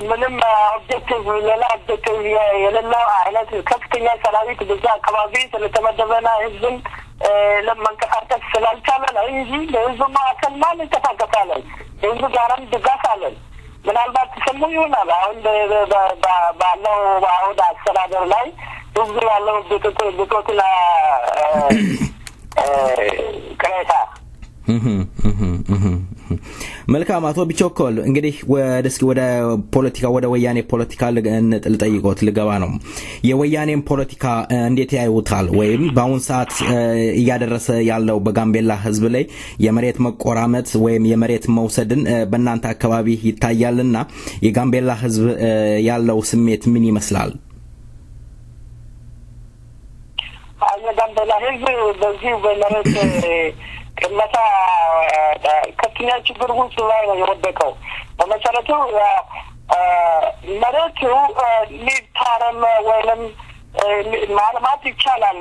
ምንም ኦብጀክቲቭ ሌላ ኦብጀክቲቭ የሌለው አይነት ከፍተኛ ሰራዊት በዛ አካባቢ ስለተመደበና ህዝብን ለመንቀሳቀስ ስላልቻለ ነው እንጂ በህዝቡ መካከል ማን እንቀሳቀሳለን? ህዝቡ ጋርም ድጋፍ አለን። ምናልባት ስሙ ይሆናል አሁን ባለው በአሁን አስተዳደር ላይ ህዝቡ ያለው ብቶትና ቅሬታ። መልካም አቶ ቢቾኮል እንግዲህ ወደ ፖለቲካ ወደ ወያኔ ፖለቲካ ልጠይቆት ልገባ ነው። የወያኔን ፖለቲካ እንዴት ያዩታል? ወይም በአሁን ሰዓት እያደረሰ ያለው በጋምቤላ ህዝብ ላይ የመሬት መቆራመጥ ወይም የመሬት መውሰድን በእናንተ አካባቢ ይታያልና የጋምቤላ ህዝብ ያለው ስሜት ምን ይመስላል? የጋምቤላ ህዝብ በዚህ በመሬት ቅመታ ከፍተኛ ችግር ውስጥ ላይ ነው የወደቀው። በመሰረቱ መሬቱ ሊታረም ወይም ማልማት ይቻላል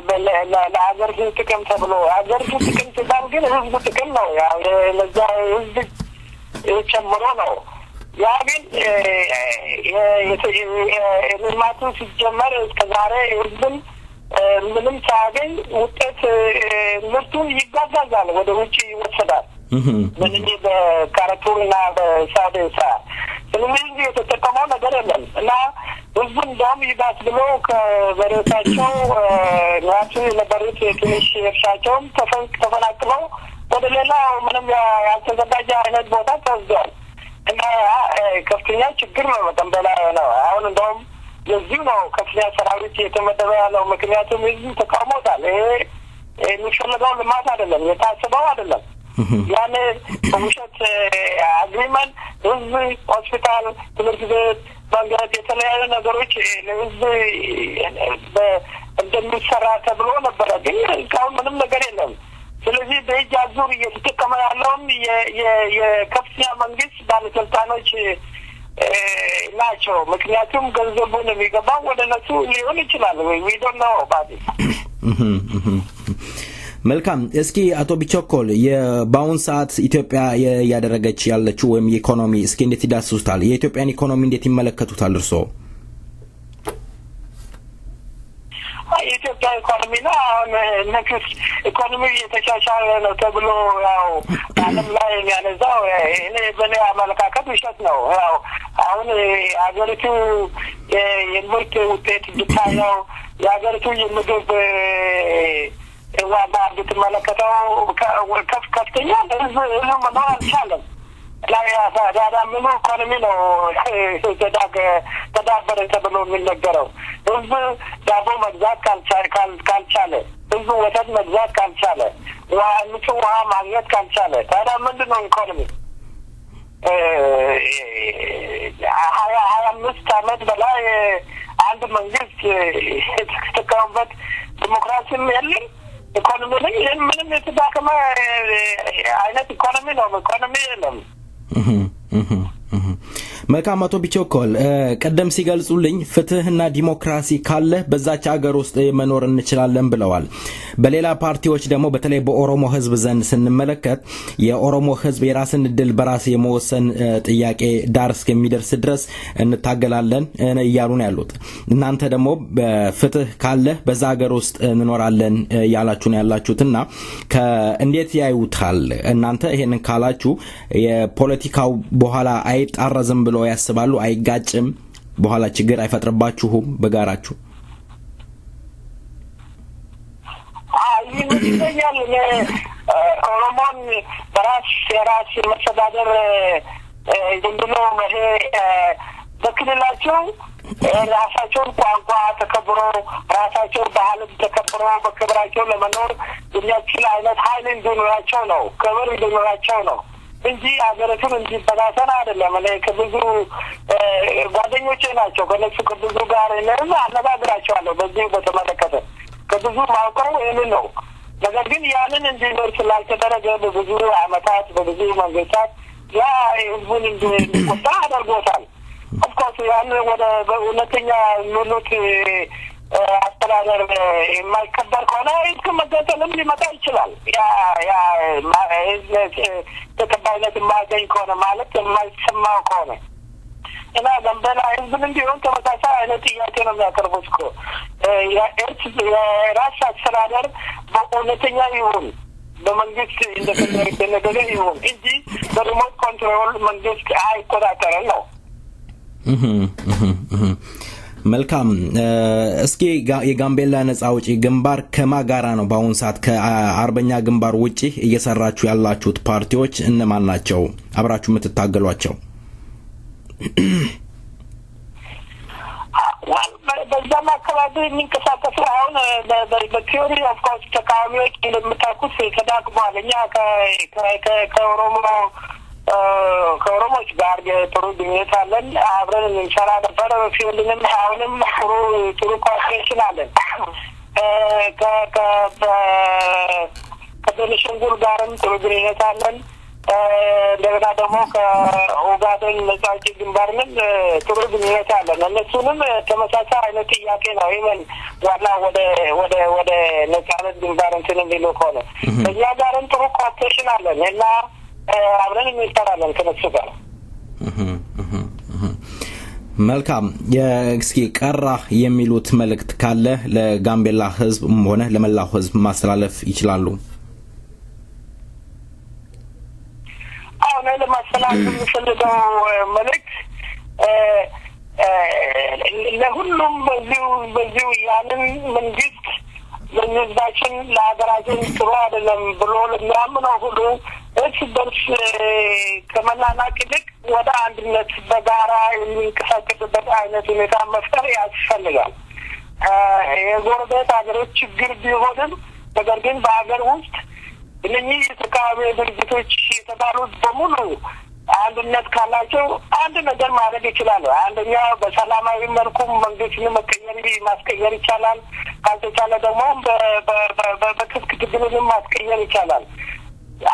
ለሀገሪቱ ጥቅም ተብሎ ሀገሪቱ ጥቅም ሲባል ግን ህዝቡ ጥቅም ነው ያው ለዛ ህዝብ ጨምሮ ነው። ያ ግን ልማቱ ሲጀመር እስከዛሬ ህዝብን ምንም ሳያገኝ ውጤት ምርቱን ይጓጓዛል፣ ወደ ውጭ ይወሰዳል። በዚህ በካርቱምና በሳዴሳ ስለዚህ የተጠቀመው ነገር የለም እና ህዝቡ እንደውም ይባስ ብሎ ከበሬታቸው ራሱ የነበሩት ትንሽ እርሻቸውም ተፈናቅለው ወደ ሌላ ምንም ያልተዘጋጀ አይነት ቦታ ተወስደዋል እና ከፍተኛ ችግር ነው ጋምቤላ ነው። አሁን እንደውም ለዚህ ነው ከፍተኛ ሰራዊት የተመደበ ያለው። ምክንያቱም ህዝቡ ተቃውሞታል። ይሄ የሚፈልገው ልማት አይደለም፣ የታሰበው አይደለም። ያኔ በውሸት አግሪመንት ህዝብ ሆስፒታል፣ ትምህርት ቤት፣ መንገድ፣ የተለያዩ ነገሮች ለህዝብ እንደሚሰራ ተብሎ ነበረ። ግን እስካሁን ምንም ነገር የለም። ስለዚህ በእጅ አዙር እየተጠቀመ ያለውም የከፍተኛ መንግስት ባለስልጣኖች ናቸው። ምክንያቱም ገንዘቡን የሚገባው ወደ እነሱ ሊሆን ይችላል ወይ ዶንት ኖ ባዲ። መልካም እስኪ አቶ ቢቾኮል በአሁን ሰዓት ኢትዮጵያ ያደረገች ያለችው ወይም ኢኮኖሚ እስኪ እንዴት ይዳስሱታል? የኢትዮጵያን ኢኮኖሚ እንዴት ይመለከቱታል እርስዎ? የኢትዮጵያ ኢኮኖሚና አሁን ነክስ ኢኮኖሚ የተሻሻለ ነው ተብሎ ያው ዓለም ላይ የሚያነዛው እኔ በኔ አመለካከት ውሸት ነው። ያው አሁን ሀገሪቱ የምርት ውጤት ብታየው የሀገሪቱ የምግብ ዋጋ ብትመለከተው ከፍተኛ ህዝብ መኖር አልቻለም። ላይ ያዳምኑ ኢኮኖሚ ነው ተዳበረ ተብሎ የሚነገረው። ህዝብ ዳቦ መግዛት ካልቻለ፣ ህዝብ ወተት መግዛት ካልቻለ፣ ንጹህ ውሃ ማግኘት ካልቻለ ታዲያ ምንድን ነው ኢኮኖሚ? 25 ዓመት በላይ አንድ መንግስት የተጠቀመበት ዲሞክራሲም የለም ኢኮኖሚ ላይ ምንም የተዳከመ አይነት ኢኮኖሚ ነው። ኢኮኖሚ የለም። መልካም አቶ ቢቾኮል ቀደም ሲገልጹልኝ ፍትህና ዲሞክራሲ ካለ በዛች ሀገር ውስጥ መኖር እንችላለን ብለዋል። በሌላ ፓርቲዎች ደግሞ በተለይ በኦሮሞ ህዝብ ዘንድ ስንመለከት የኦሮሞ ህዝብ የራስን እድል በራስ የመወሰን ጥያቄ ዳር እስከሚደርስ ድረስ እንታገላለን እያሉ ነው ያሉት። እናንተ ደግሞ በፍትህ ካለ በዛ ሀገር ውስጥ እንኖራለን ያላችሁ ነው ያላችሁትና እንዴት ያዩታል? እናንተ ይሄንን ካላችሁ የፖለቲካው በኋላ አይጣረዝም ብለው ያስባሉ? አይጋጭም? በኋላ ችግር አይፈጥርባችሁም በጋራችሁ? ይመስለኛል ኦሮሞን የራስ መስተዳደር ዝምብሎ ይሄ በክልላቸው ራሳቸውን ቋንቋ ተከብሮ ራሳቸው ባህል ተከብሮ በክብራቸው ለመኖር የሚያስችል አይነት ኃይል እንዲኖራቸው ነው፣ ክብር እንዲኖራቸው ነው እንጂ አገሪቱን እንዲበታተን አይደለም። እኔ ከብዙ ጓደኞቼ ናቸው ከነሱ ከብዙ ጋር አነጋግራቸዋለሁ በዚህ በተመለከተ ከብዙ ማውቀው ይህንን ነው። ነገር ግን ያንን እንዲኖር ስላልተደረገ በብዙ ዓመታት በብዙ መንግስታት ያ ህዝቡን እንዲቆጣ አድርጎታል። ኦፍኮርስ ያን ወደ በእውነተኛ ኑሉት አስተዳደር የማይከበር ከሆነ እስከ መገንጠልም ሊመጣ ይችላል። ያ ተቀባይነት የማያገኝ ከሆነ ማለት የማይሰማው ከሆነ እና ጋምቤላ ህዝብን እንዲሆን ተመሳሳይ አይነት ጥያቄ ነው የሚያቀርቡት እኮ የራስ አስተዳደር በእውነተኛ ይሁን በመንግስት እንደተደረገ ይሁን እንጂ በሪሞት ኮንትሮል መንግስት አይቆጣጠረን ነው። መልካም እስኪ የጋምቤላ ነጻ አውጪ ግንባር ከማጋራ ነው በአሁን ሰዓት ከአርበኛ ግንባር ውጪ እየሰራችሁ ያላችሁት ፓርቲዎች እነማን ናቸው አብራችሁ የምትታገሏቸው? በዛም አካባቢ የሚንቀሳቀሱ አሁን በቲዮሪ ኦፍኮርስ ተቃዋሚዎች እንደምታውቁት ተዳክሟል። እኛ ከኦሮሞች ጋር ጥሩ ግንኙነት አለን። አብረን እንሰራ ነበር። ፊልምንም አሁንም ጥሩ ኮኦፕሬሽን አለን። ከቤኒሻንጉል ጋርም ጥሩ ግንኙነት አለን። እንደገና ደግሞ ከኦጋዴን ነጻ አውጪ ግንባርንም ጥሩ ግንኙነት አለን። እነሱንም ተመሳሳይ አይነት ጥያቄ ነው። ይሄን ዋና ወደ ነጻነት ግንባር እንትን የሚሉ ከሆነ እኛ ጋርም ጥሩ ኮኦፕሬሽን አለን እና አብረን እንሰራለን ከነሱ ጋር። መልካም እስኪ ቀራ የሚሉት መልእክት ካለ ለጋምቤላ ህዝብ ሆነ ለመላው ህዝብ ማስተላለፍ ይችላሉ? አሁን ለማስተላለፍ የምፈልገው መልእክት ለሁሉም በዚሁ ያንን መንግስት ለህዝባችን ለሀገራችን ጥሩ አይደለም ብሎ ለሚያምነው ሁሉ እርስ በርስ ከመናናቅ ይልቅ ወደ አንድነት በጋራ የሚንቀሳቀስበት አይነት ሁኔታ መፍጠር ያስፈልጋል። የጎረቤት ሀገሮች ችግር ቢሆንም ነገር ግን በሀገር ውስጥ እነኚህ የተቃዋሚ ድርጅቶች የተባሉት በሙሉ አንድነት ካላቸው አንድ ነገር ማድረግ ይችላሉ። አንደኛ በሰላማዊ መልኩ መንግስትን ማስቀየር ይቻላል። ካልተቻለ ደግሞ በትጥቅ ትግልን ማስቀየር ይቻላል።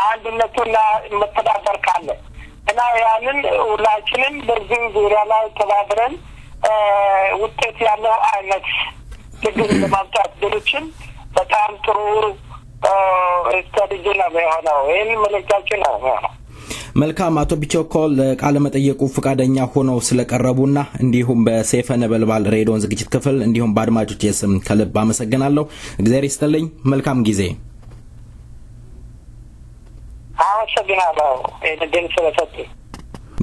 አንድነቱና መተዳደር ካለ እና ያንን ሁላችንም በዚህ ዙሪያ ላይ ተባብረን ውጤት ያለው አይነት ትግል ለማምጣት ድርችን በጣም ጥሩ ስትራቴጂ ነው የሚሆነው። ይህን መልእክታችን ነው የሚሆነው። መልካም አቶ ቢቾኮል ቃለ መጠየቁ ፈቃደኛ ሆነው ስለቀረቡና እንዲሁም በሰይፈ ነበልባል ሬዲዮ ዝግጅት ክፍል እንዲሁም በአድማጮች ስም ከልብ አመሰግናለሁ። እግዚአብሔር ይስጥልኝ። መልካም ጊዜ። አመሰግናለሁ። ይሄን ስለሰጠኝ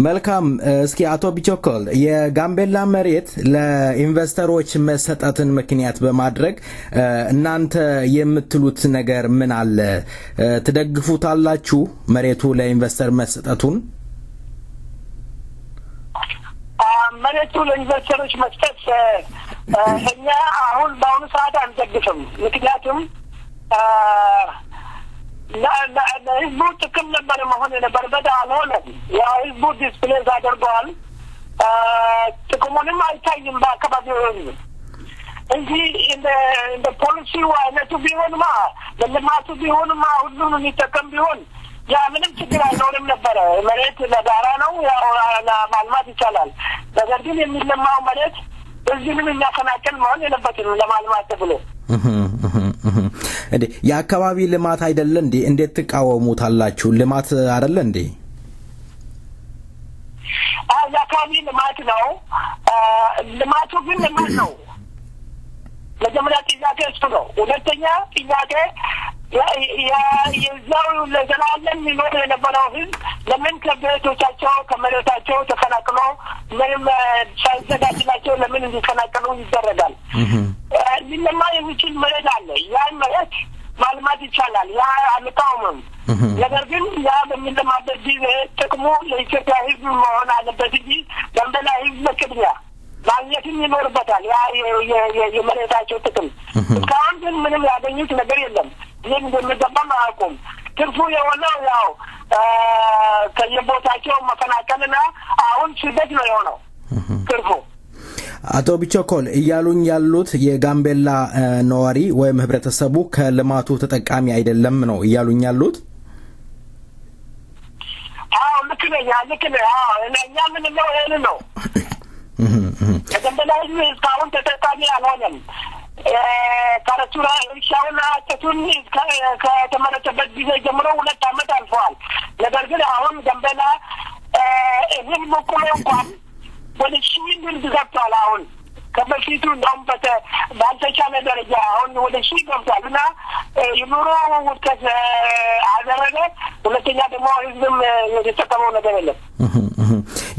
መልካም እስኪ አቶ ቢቾኮል የጋምቤላ መሬት ለኢንቨስተሮች መሰጠትን ምክንያት በማድረግ እናንተ የምትሉት ነገር ምን አለ? ትደግፉታላችሁ መሬቱ ለኢንቨስተር መሰጠቱን? መሬቱ ለኢንቨስተሮች መስጠት እኛ አሁን በአሁኑ ሰዓት አንደግፍም። ምክንያቱም ለህዝቡ ጥቅም ነበር መሆን የነበረበት አልሆነም። ያው ህዝቡ ዲስፕሌስ አድርገዋል። ጥቅሙንም አይታይም በአካባቢው ህዝብ እንጂ እንደ ፖሊሲው አይነቱ ቢሆንማ ለልማቱ ቢሆንማ ሁሉም የሚጠቀም ቢሆን ያ ምንም ችግር አይኖርም ነበረ። መሬት ለጋራ ነው፣ ያው ማልማት ይቻላል። ነገር ግን የሚለማው መሬት እዚህንም የሚያፈናቅል መሆን የለበትም ለማልማት ተብሎ። እንዴ የአካባቢ ልማት አይደለ እንዴ? እንዴት ተቃወሙታላችሁ? ልማት አይደለ እንዴ? የአካባቢ ልማት ነው። ልማቱ ግን ልማት ነው። መጀመሪያ ጥያቄ እሱ ነው። ሁለተኛ ጥያቄ የዛው ለዘላለም ይኖር የነበረው ህዝብ ለምን ከቤቶቻቸው ከመሬታቸው ተፈናቅሎ ምንም ሳይዘጋጅላቸው ለምን እንዲፈናቀሉ ይደረጋል? ሊለማ የሚችል መሬት አለ። ያን መሬት ማልማት ይቻላል። ያ አንቃወምም። ነገር ግን ያ በሚለማበት ጊዜ ጥቅሙ ለኢትዮጵያ ህዝብ መሆን አለበት እንጂ ጋምቤላ ህዝብ በቅድሚያ ማግኘትም ይኖርበታል። ያ የመሬታቸው ጥቅም እስካሁን ግን ምንም ያገኙት ነገር የለም። ይህም እንደሚገባም አያውቁም። ትርፉ የሆነው ያው ከየቦታቸው መፈናቀልና አሁን ስደት ነው የሆነው ትርፉ። አቶ ቢቾኮል እያሉኝ ያሉት የጋምቤላ ነዋሪ ወይም ህብረተሰቡ ከልማቱ ተጠቃሚ አይደለም ነው እያሉኝ ያሉት? አዎ ልክ ነህ። እኛ ምንለው ይሄን ነው። ከጋምቤላ ህዝብ እስካሁን ተጠቃሚ አልሆነም። ካረቱራ እርሻውን አጨቱን ከተመረተበት ጊዜ ጀምሮ 2 ዓመት አልፈዋል። ነገር ግን አሁን ጋምቤላ እህል በቆሎ እንኳን ወደ 1000 ብር ገብቷል። አሁን ከበፊቱ እንደውም ባልተቻለ ደረጃ አሁን ወደ 1000 ገብቷል እና የኑሮ ውድቀት አደረገ። ሁለተኛ ደግሞ ህዝብም የተጠቀመው ነገር የለም።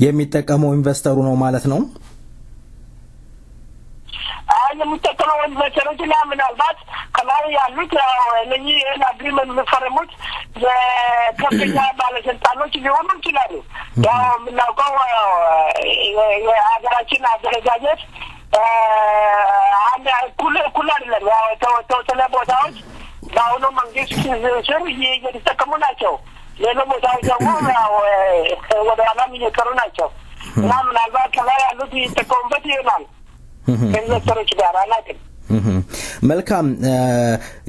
የሚጠቀመው ኢንቨስተሩ ነው ማለት ነው። የሚጠቀመው ኢንቨስተሮች እና ምናልባት ከላይ ያሉት እነኚህ ይህን አግሪመንት የሚፈርሙት የከፍተኛ ባለስልጣኖች ሊሆኑ ይችላሉ። ያው የምናውቀው የሀገራችን አደረጃጀት አንድ እኩል አይደለም። ያው የተወሰነ ቦታዎች በአሁኑ መንግስት ስር እየተጠቀሙ ናቸው። ሌሎች ቦታዎች ደግሞ ያው ወደ ኋላም እየቀሩ ናቸው እና ምናልባት ከላይ ያሉት ይጠቀሙበት ይሆናል ከኢንቨስተሮች ጋር አላውቅም። መልካም።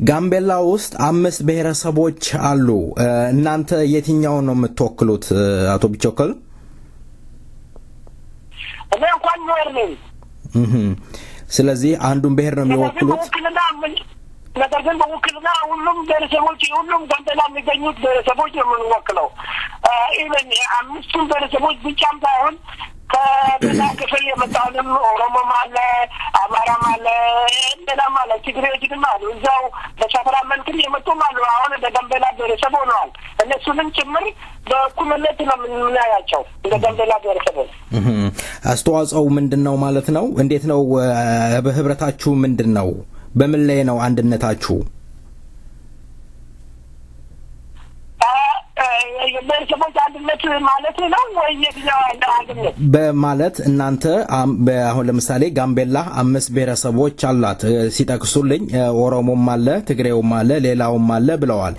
ጋምቤላ ውስጥ 5 ብሔረሰቦች አሉ። እናንተ የትኛውን ነው የምትወክሉት አቶ ቢቾኮል? እኔ እንኳን ኖር ነኝ። ስለዚህ አንዱን ብሔር ነው የሚወክሉት። ነገር ግን በውክልና ሁሉም ብሔረሰቦች ሁሉም ጋምቤላ የሚገኙት ብሔረሰቦች ነው የምንወክለው። ኢቨን 5ቱም ብሔረሰቦች ብቻም ሳይሆን ከሌላ ክፍል የመጣውንም ኦሮሞም አለ፣ አማራም አለ፣ ሌላም አለ፣ ትግሬዎችም አሉ። እዛው በሰፈራ መልክም የመጡም አሉ። አሁን እንደ ጋምቤላ ብሔረሰብ ሆነዋል። እነሱንም ጭምር በእኩልነት ነው የምናያቸው እንደ ጋምቤላ ብሔረሰቦች። አስተዋጽኦው ምንድን ነው ማለት ነው? እንዴት ነው በህብረታችሁ? ምንድን ነው? በምን ላይ ነው አንድነታችሁ? የብሔረሰቦች አንድነት ማለት ነው ወይ የትኛው አንድነት? በማለት እናንተ አሁን ለምሳሌ ጋምቤላ 5 ብሔረሰቦች አላት ሲጠቅሱልኝ፣ ኦሮሞም አለ፣ ትግሬውም አለ፣ ሌላውም አለ ብለዋል።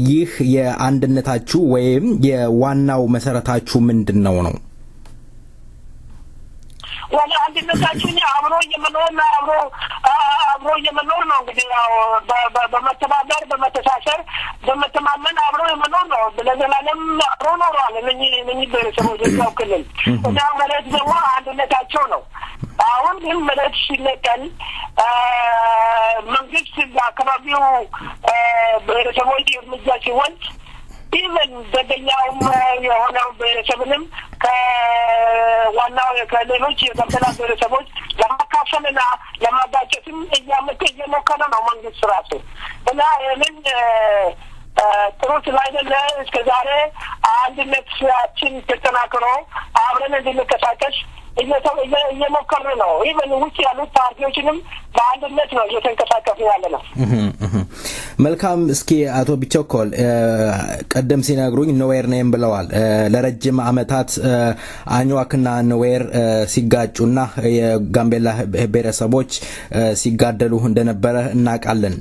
ይህ የአንድነታችሁ ወይም የዋናው መሰረታችሁ ምንድን ነው? ወላ አንድነታችን አብሮ የመኖር ነው። እንግዲህ ያው በመተባበር በመተሳሰር በመተማመን አብሮ የመኖር ነው። ለዘላለም አብሮ ኖረዋል እነኚህ ብሔረሰቦች እዛው ክልል እና መሬት ደግሞ አንድነታቸው ነው። አሁን ግን መሬት ሲነቀል መንግስት በአካባቢው ብሔረሰቦች እርምጃ ሲወስድ ኢቨን በደኛውም የሆነው ብሔረሰብንም ከዋናው ከሌሎች የጋምቤላ ብሔረሰቦች ለማካፈልና ለማጋጨትም እየሞከረ ነው መንግስት ራሱ እና ይህንን ጥሩ ስላይደለ እስከ ዛሬ አንድነታችን ተጠናክሮ አብረን እንድንቀሳቀስ እየሞከርን ነው። ኢቨን ውጭ ያሉት ፓርቲዎችንም በአንድነት ነው እየተንቀሳቀሱ ያለነው። መልካም። እስኪ አቶ ቢቸኮል ቀደም ሲነግሩኝ ኖዌር ነኝ ብለዋል። ለረጅም አመታት አኝዋክና ኖዌር ሲጋጩና የጋምቤላ ብሔረሰቦች ሲጋደሉ እንደነበረ እናውቃለን።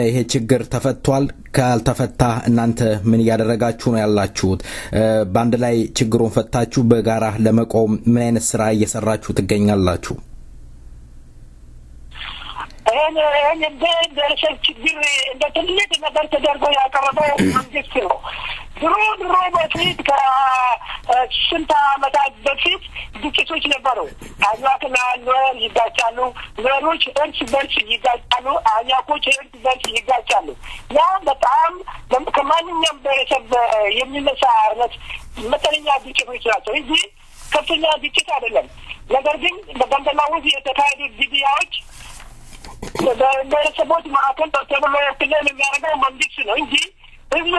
ይሄ ችግር ተፈቷል? ካልተፈታ እናንተ ምን ያደረጋችሁ ነው ያላችሁት? በአንድ ላይ ችግሩን ፈታችሁ በጋራ ለመቆም ምን አይነት ስራ እየሰራችሁ ትገኛላችሁ? ይሄን ደረሰብ ችግር እንደ ትልቅ ነገር ተደርጎ ያቀረበው መንግስት ነው። ድሮ በፊት ከስንት ዓመታት በፊት ግጭቶች ነበሩ። አኝዋክና ኖዌር ይጋጫሉ፣ ኖዌሮች እርስ በርስ ይጋጫሉ፣ አኝዋኮች እርስ በርስ ይጋጫሉ። ያ በጣም ከማንኛውም ብሔረሰብ የሚነሳ አይነት መጠነኛ ግጭቶች ናቸው እንጂ ከፍተኛ ግጭት አይደለም። ነገር ግን በጋምቤላ ውስጥ የተካሄዱ ግድያዎች በብሔረሰቦች መካከል ተብሎ ክልል የሚያደርገው መንግስት ነው እንጂ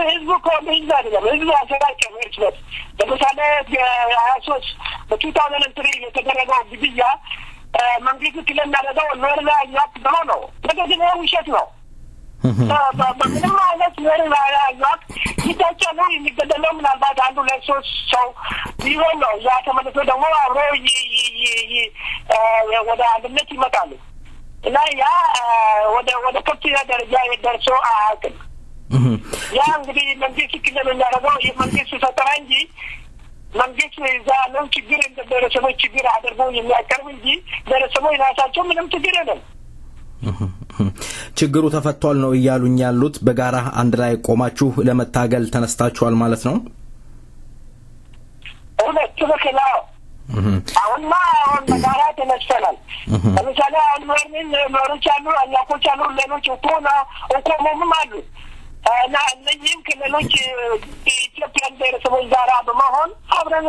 ህዝቡ ከህዝብ አይደለም። ህዝቡ ያሰራጨው እርስ በርስ ለምሳሌ 23 በ2003 የተደረገው ግድያ መንግስት ክልል የሚያደርገው ኖዌርና አኝዋክ ብሎ ነው። ነገር ግን ውሸት ነው። በምንም አይነት ኖዌርና አኝዋክ ይጋጫሉ። የሚገደለው ምናልባት 1-2-3 ሰው ቢሆን ነው። ያ ተመልሶ ደግሞ አብሮ ወደ አንድነት ይመጣሉ እና ያ ወደ ከፍተኛ ደረጃ ደርሶ አያውቅም። ያ እንግዲህ መንግስት ክልል የሚያደርገው የመንግስት ፈጠራ እንጂ መንግስት እዛ ያለው ችግር እንደ ብሔረሰቦች ችግር አድርጎ የሚያቀርብ እንጂ ብሔረሰቦች ራሳቸው ምንም ችግር የለም። ችግሩ ተፈቷል ነው እያሉኝ ያሉት? በጋራ አንድ ላይ ቆማችሁ ለመታገል ተነስታችኋል ማለት ነው? እውነት ትክክል። አሁን በጋራ ተነስተናል። ለምሳሌ አሁን ኖዌሮች አሉ፣ አኝዋኮች አሉ፣ ሌሎች ኦኮሞም አሉ እና እነዚህም ክልሎች ኢትዮጵያን ብሔረሰቦች ጋራ በመሆን አብረን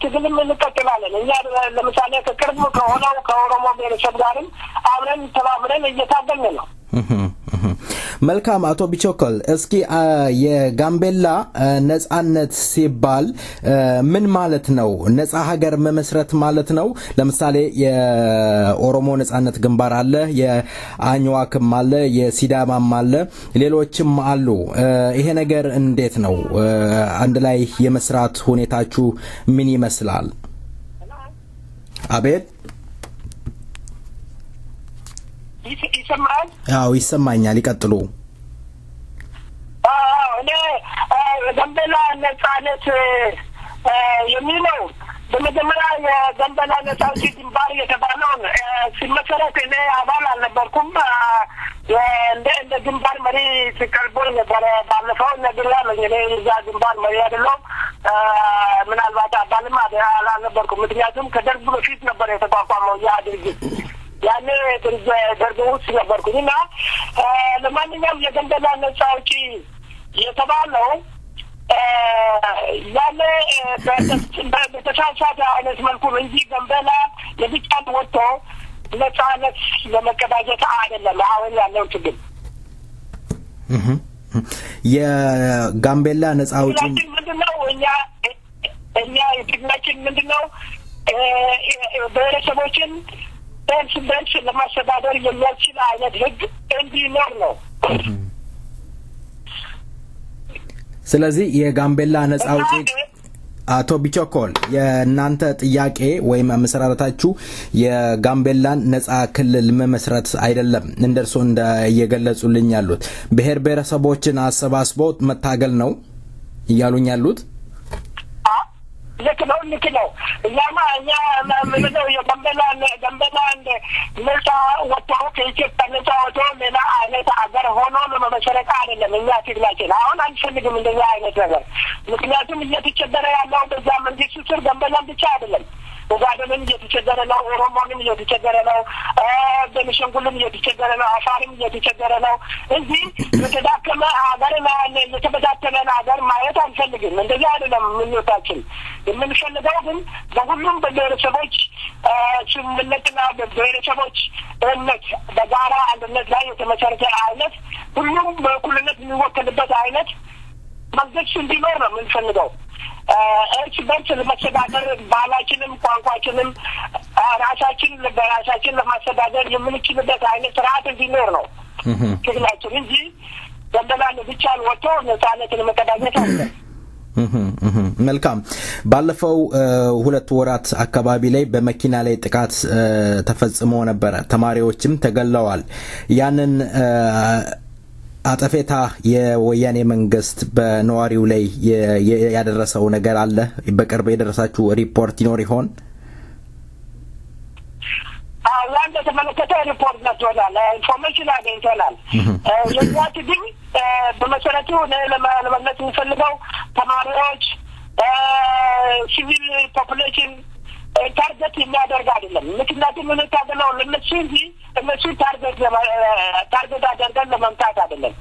ትግልም እንቀጥላለን። እኛ ለምሳሌ ከቅርብ ከሆነው ከኦሮሞ ብሔረሰብ ጋርም አብረን ተባብረን እየታገልን ነው። መልካም። አቶ ቢቸኮል እስኪ የጋምቤላ ነጻነት ሲባል ምን ማለት ነው? ነጻ ሀገር መመስረት ማለት ነው? ለምሳሌ የኦሮሞ ነጻነት ግንባር አለ፣ የአኝዋክም አለ፣ የሲዳማም አለ፣ ሌሎችም አሉ። ይሄ ነገር እንዴት ነው? አንድ ላይ የመስራት ሁኔታችሁ ምን ይመስላል? አቤት ይሰማል? አዎ ይሰማኛል። ይቀጥሉ። እኔ ጋምቤላ ነጻነት የሚለው በመጀመሪያ የጋምቤላ ነጻ አውጪ ግንባር የተባለውን ሲመሰረት እኔ አባል አልነበርኩም። እንደ ግንባር መሪ ሲቀርቦኝ ነበረ። ባለፈው ነግሬያለሁ። እኔ እዛ ግንባር መሪ አይደለሁም። ምናልባት አባልም አልነበርኩም። ምክንያቱም ከደርግ በፊት ነበር የተቋቋመው ያ ድርጅት። ያኔ ደርግ ውስጥ ነበርኩኝ እና ለማንኛውም የጋምቤላ ነጻ አውጪ የተባለው ያኔ በተሳሳተ አይነት መልኩ እንጂ ጋምቤላ ለብቻን ወጥቶ ነጻነት ለመቀዳጀት አይደለም። አሁን ያለው ችግር የጋምቤላ ነጻ አውጪ ምንድነው? እኛ የትግላችን ምንድነው? ብሔረሰቦችን በእርስ በርስ ለማስተዳደር የሚያስችል አይነት ህግ እንዲኖር ነው። ስለዚህ የጋምቤላ ነጻ አውጪ አቶ ቢቸኮል የእናንተ ጥያቄ ወይም መሰረታችሁ የጋምቤላን ነጻ ክልል መመስረት አይደለም። እንደርሶ እየገለጹልኝ ያሉት ብሔር ብሔረሰቦችን አሰባስቦ መታገል ነው እያሉኝ ያሉት? ልክ ነው። እኛ ምንድነው የጋምቤላ ነጻ ወጥቶ ከኢትዮጵያ ነጻ ወጥቶ ሌላ አይነት ሀገር ሆኖ ለመመሰረት አይደለም እኛ ትግላችን። አሁን አንፈልግም እንደዛ አይነት ነገር። ምክንያቱም እየተቸገረ ያለው በዛ መንግስት ስር ጋምቤላን ብቻ አይደለም። ኦጋዴንም እየተቸገረ ነው፣ ኦሮሞንም እየተቸገረ ነው፣ ቤኒሻንጉልም እየተቸገረ ነው፣ አፋርም እየተቸገረ ነው። እዚህ የተዳከመ ሀገርና የተበታተነ ሀገር ማየት አንፈልግም። እንደዚህ አይደለም ምኞታችን። የምንፈልገው ግን በሁሉም በብሔረሰቦች ስምምነትና በብሔረሰቦች እምነት በጋራ አንድነት ላይ የተመሰረተ አይነት ሁሉም በእኩልነት የሚወከልበት አይነት መንግስት እንዲኖር ነው የምንፈልገው። እርስ በርስ ለመስተዳደር ባህላችንም ቋንቋችንም ራሳችን በራሳችን ለማስተዳደር የምንችልበት አይነት ስርዓት እንዲኖር ነው ትግላችን እንጂ ደንበላን ብቻ ወጥቶ ነፃነትን መቀዳጀት አለ። መልካም ባለፈው 2 ወራት አካባቢ ላይ በመኪና ላይ ጥቃት ተፈጽሞ ነበር። ተማሪዎችም ተገለዋል። ያንን አጠፌታ የወያኔ መንግስት በነዋሪው ላይ ያደረሰው ነገር አለ? በቅርብ የደረሳችሁ ሪፖርት ይኖር ይሆን? ያን በተመለከተ ሪፖርት መጥቷል። ኢንፎርሜሽን አግኝተናል። የዛት ግን በመሰረቱ ለመግለጽ የሚፈልገው ተማሪዎች ሲቪል ፖፑሌሽን ታርጌት የሚያደርግ አይደለም። ምክንያቱም የምንታገለው ለነሱ እንጂ እነሱ ታርጌት አድርገን ለመምታት አይደለም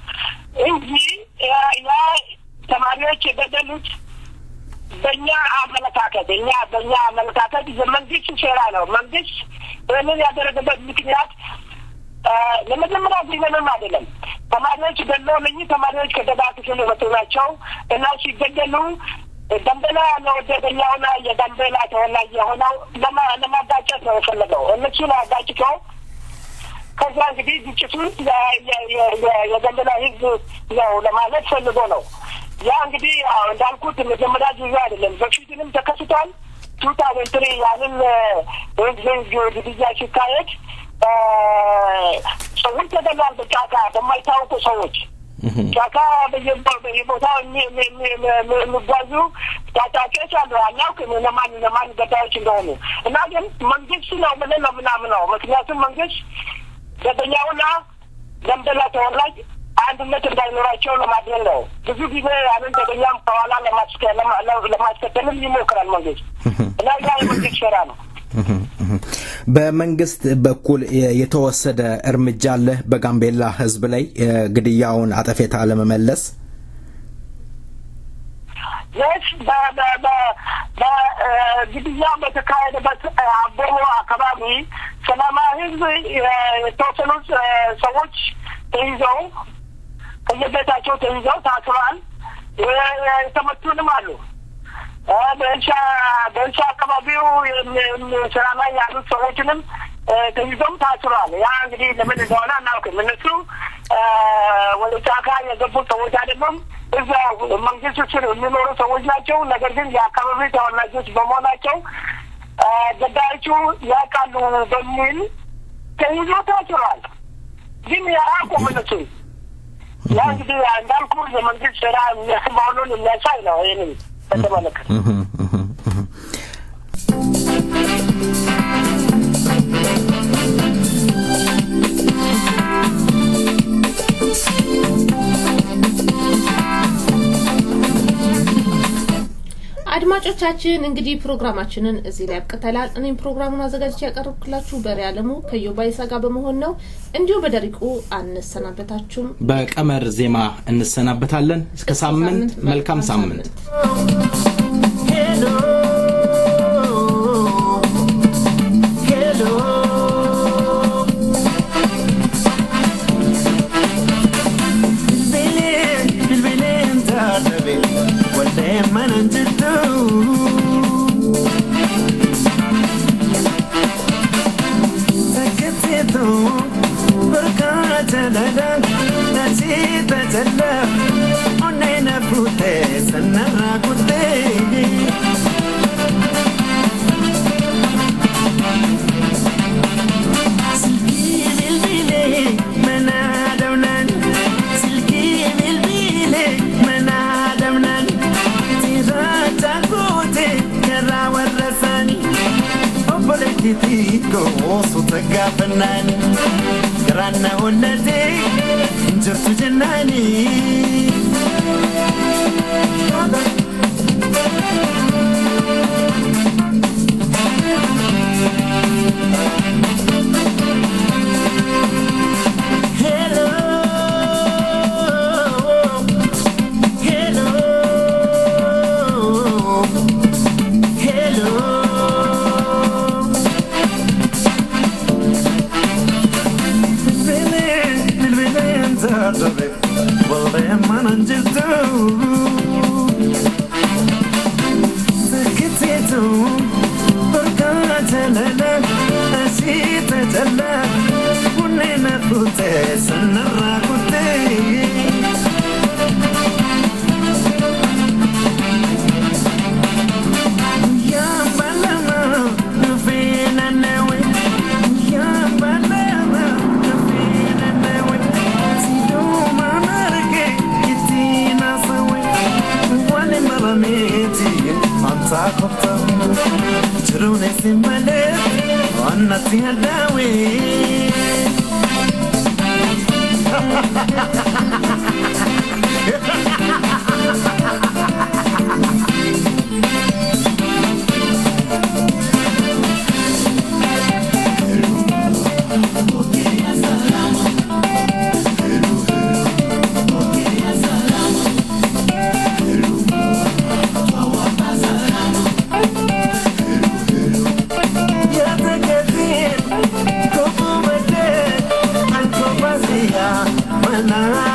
እንጂ ያ ተማሪዎች የገደሉት በእኛ አመለካከት የመንግስት ሴራ ነው። መንግስት ይህንን ያደረገበት ምክንያት ለመጀመሪያ ጊዜንም አይደለም። ተማሪዎች ገድለው እነዚህ ተማሪዎች ከደቡብ ክፍል የመጡ ናቸው እና ሲገደሉ ጋምቤላ ያለው ወደኛውና የጋምቤላ ተወላጅ የሆነው ለማጋጨት ነው የፈለገው። እነሱን አጋጭተው ከዛ እንግዲህ ግጭቱን የጋምቤላ ህዝብ ነው ለማለት ፈልጎ ነው። ያ እንግዲህ እንዳልኩት መጀመሪያ ጊዜ አይደለም፣ በፊትንም ተከስቷል። 2003 ያንን ግድያ ሲካሄድ ሰዎች ተገድለዋል። በጫካ በማይታወቁ ሰዎች ጫካ በየቦታው የሚጓዙ ታጣቂዎች አሉ። አናውቅም ለማን ገዳዮች እንደሆኑ እና ግን መንግስት ነው ብለን ነው የምናምነው። ምክንያቱም መንግስት ገበኛውና ጋምቤላ ተወላጅ አንድነት እንዳይኖራቸው ለማድረግ ነው። ብዙ ጊዜ ያንን ገበኛም ከኋላ ለማስከተልም ይሞክራል መንግስት እና ያ የመንግስት ሴራ ነው። በመንግስት በኩል የተወሰደ እርምጃ አለ በጋምቤላ ህዝብ ላይ ግድያውን አጠፌታ ለመመለስ? yes ግድያ በተካሄደበት አቦሮ አካባቢ ሰላማዊ ህዝብ የተወሰኑ ሰዎች ተይዘው ከየቤታቸው ተይዘው ታስረዋል። የተመቱንም አሉ። በእንሻ አካባቢው ስራ ላይ ያሉት ሰዎችንም ተይዘው ታስረዋል። ያ እንግዲህ ለምን እንደሆነ አናውቅም። እነሱ ወደ ጫካ የገቡ ሰዎች አይደሉም። እዛ መንግስት ስር የሚኖሩ ሰዎች ናቸው። ነገር ግን የአካባቢ ተወላጆች በመሆናቸው ገዳዮቹ ያውቃሉ በሚል ተይዘው ታስረዋል። ግን ያውቁም እነሱ ያ እንግዲህ እንዳልኩ የመንግስት ስራ መሆኑን የሚያሳይ ነው። ይህንን በተመለከተ አድማጮቻችን እንግዲህ ፕሮግራማችንን እዚህ ላይ አብቅተናል። እኔም ፕሮግራሙን አዘጋጅቼ ያቀርብኩላችሁ በሪያለሙ ከዮባይሳ ጋር በመሆን ነው። እንዲሁ በደሪቁ አንሰናበታችሁም። በቀመር ዜማ እንሰናበታለን። እስከ ሳምንት መልካም ሳምንት። Grana olate injurtu jannani والله ما ننجح ميتي أنت خبطم جروني سمالك وأنا تيهداوي Nah